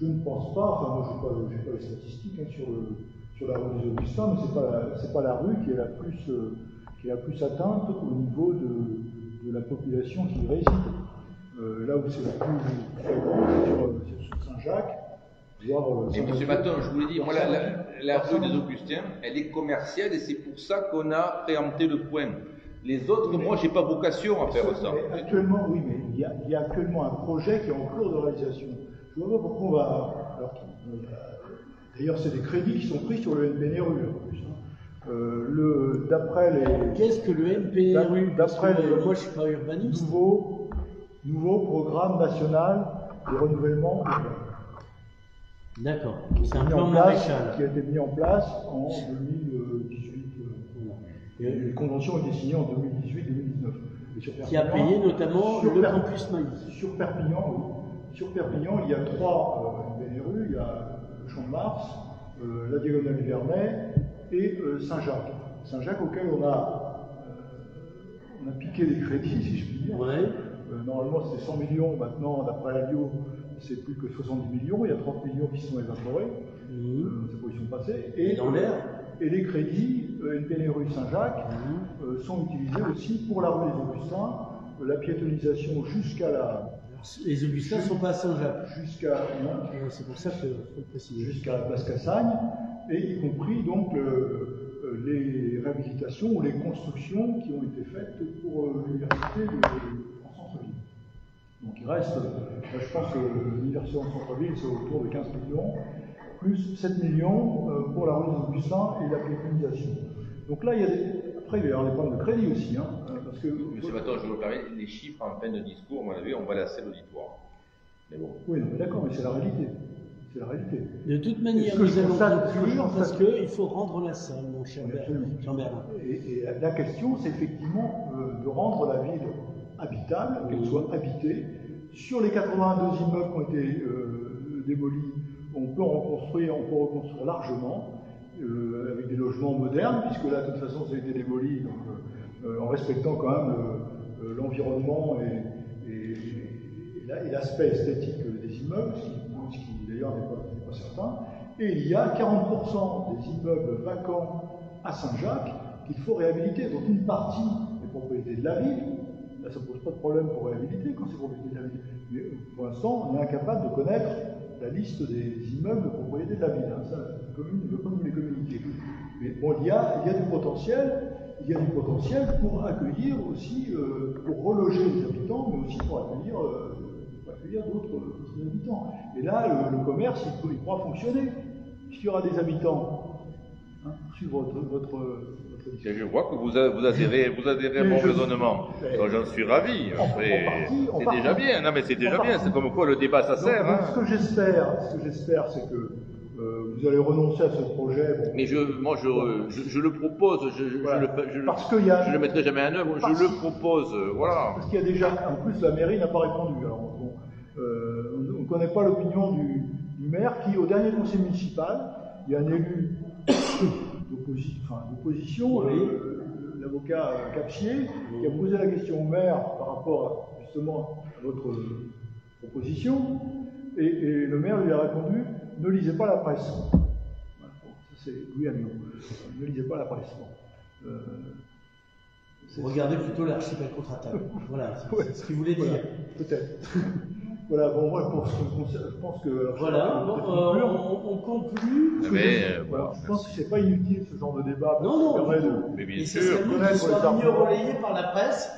[SPEAKER 3] Je ne pense pas, enfin moi je n'ai pas les statistiques sur la rue des Augustins, mais c'est pas la rue qui est la plus atteinte au niveau de la population qui y réside. Là où c'est la plus fréquente, c'est sur Saint-Jacques,
[SPEAKER 2] Mais M. Maton, je vous l'ai dit, moi, la rue des Augustins, elle est commerciale et c'est pour ça qu'on a préempté le point. Les autres, moi, j'ai pas vocation à faire ça.
[SPEAKER 3] Actuellement, oui, mais il y a actuellement un projet qui est en cours de réalisation. Je ne vois pas pourquoi on va. D'ailleurs, c'est des crédits qui sont pris sur le NPNRU en plus. D'après les.
[SPEAKER 1] Qu'est-ce que le NPNRU?
[SPEAKER 3] D'après les.
[SPEAKER 1] Moi, je suis pas urbaniste.
[SPEAKER 3] Nouveau programme national de renouvellement.
[SPEAKER 1] D'accord. C'est un plan maréchal
[SPEAKER 3] qui a été mis en place en 2018. Et les conventions ont été signées en 2018-2019.
[SPEAKER 1] Qui a payé notamment le campus Maïs.
[SPEAKER 3] Sur Perpignan, oui. Sur Perpignan, il y a 3 NPNRU, il y a le Champ de Mars, la Diagonale du Vernet et Saint-Jacques. Saint-Jacques auquel on a piqué les crédits, si je puis dire.
[SPEAKER 1] Ouais.
[SPEAKER 3] Normalement, c'était 100 millions, maintenant, d'après la bio, c'est plus que 70 millions, il y a 30 millions qui sont évaporés, ces positions passées.
[SPEAKER 1] Et dans l'air.
[SPEAKER 3] Et les crédits NPNRU Saint-Jacques sont utilisés aussi pour la rue des Augustins, la piétonisation jusqu'à la...
[SPEAKER 1] Les Augustins ne sont pas à Saint-Jacques.
[SPEAKER 3] C'est pour ça qu'il faut le préciser. Jusqu'à la place Cassagne, et y compris donc les réhabilitations ou les constructions qui ont été faites pour l'université en centre-ville. Donc il reste, je pense que l'université en centre-ville, c'est autour de 15 millions, plus 7 millions pour la rue des Augustins et la piétonisation. Donc là, après, il va y avoir des problèmes de crédit aussi. Parce que,
[SPEAKER 2] Monsieur Maton, je vous permets, les chiffres en fin de discours, à mon avis, on va lasser l'auditoire. Mais bon.
[SPEAKER 3] Oui, d'accord, mais c'est la réalité. C'est la réalité.
[SPEAKER 1] De toute manière, nous allons conclure parce qu'il faut rendre la salle, mon cher Jean-Bernard.
[SPEAKER 3] Et la question, c'est effectivement de rendre la ville habitable, qu'elle soit habitée. Sur les 82 immeubles qui ont été démolis, on peut reconstruire largement, avec des logements modernes, puisque là, de toute façon, ça a été démoli, donc, en respectant quand même l'environnement et l'aspect esthétique des immeubles, ce qui d'ailleurs n'est pas certain. Et il y a 40% des immeubles vacants à Saint-Jacques qu'il faut réhabiliter. Donc une partie est propriété de la ville. Là, ça ne pose pas de problème pour réhabiliter quand c'est propriété de la ville. Mais pour l'instant, on est incapable de connaître la liste des immeubles de propriété de la ville. Ça, la commune ne veut pas nous les communiquer. Mais bon, il y a du potentiel. Il y a du potentiel pour accueillir aussi, pour reloger les habitants, mais aussi pour accueillir d'autres habitants. Et là, le commerce, il pourra fonctionner. Puisqu'il y aura des habitants, suivre votre
[SPEAKER 2] je vois que vous adhérez à mon raisonnement. J'en suis ravi. C'est déjà bien. Non, mais c'est déjà bien. C'est comme quoi le débat, ça sert.
[SPEAKER 3] Donc, ce que j'espère, c'est que vous allez renoncer à ce projet. Bon.
[SPEAKER 2] Mais je le propose. Je le mettrai jamais en œuvre. Je le propose. Voilà.
[SPEAKER 3] Parce qu'il y a déjà, en plus, la mairie n'a pas répondu. Alors, bon, on ne connaît pas l'opinion du maire qui, au dernier conseil municipal, il y a un élu d'opposition, l'avocat Capchier, qui a posé la question au maire par rapport justement à votre proposition, et le maire lui a répondu: ne lisez pas la presse. Voilà, bon, ça c'est Louis Amiot. Ne lisez pas la presse. Bon.
[SPEAKER 1] Regardez plutôt l'archipel contre-attaque. Voilà, c'est ce qu'il voulait dire.
[SPEAKER 3] Peut-être. Voilà, bon, moi, je pense que...
[SPEAKER 1] Voilà, on conclut.
[SPEAKER 3] Voilà, je pense que c'est pas inutile, ce genre de débat.
[SPEAKER 1] Non,
[SPEAKER 2] mais bien
[SPEAKER 1] sûr. C'est mieux qu'il soit mieux relayé par la presse.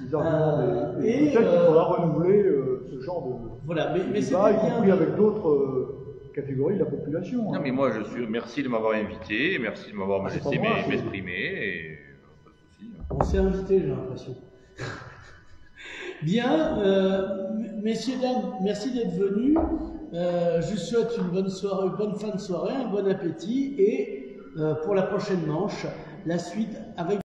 [SPEAKER 3] Les arguments et peut-être qu'il faudra renouveler ce genre de
[SPEAKER 1] voilà, mais
[SPEAKER 3] débat, y compris avec d'autres catégories de la population.
[SPEAKER 2] Non, mais moi, merci de m'avoir invité, merci de m'avoir laissé m'exprimer.
[SPEAKER 1] On s'est invité, j'ai l'impression. Bien, messieurs, dames, merci d'être venus. Je vous souhaite une bonne soirée, une bonne fin de soirée, un bon appétit et pour la prochaine manche, la suite avec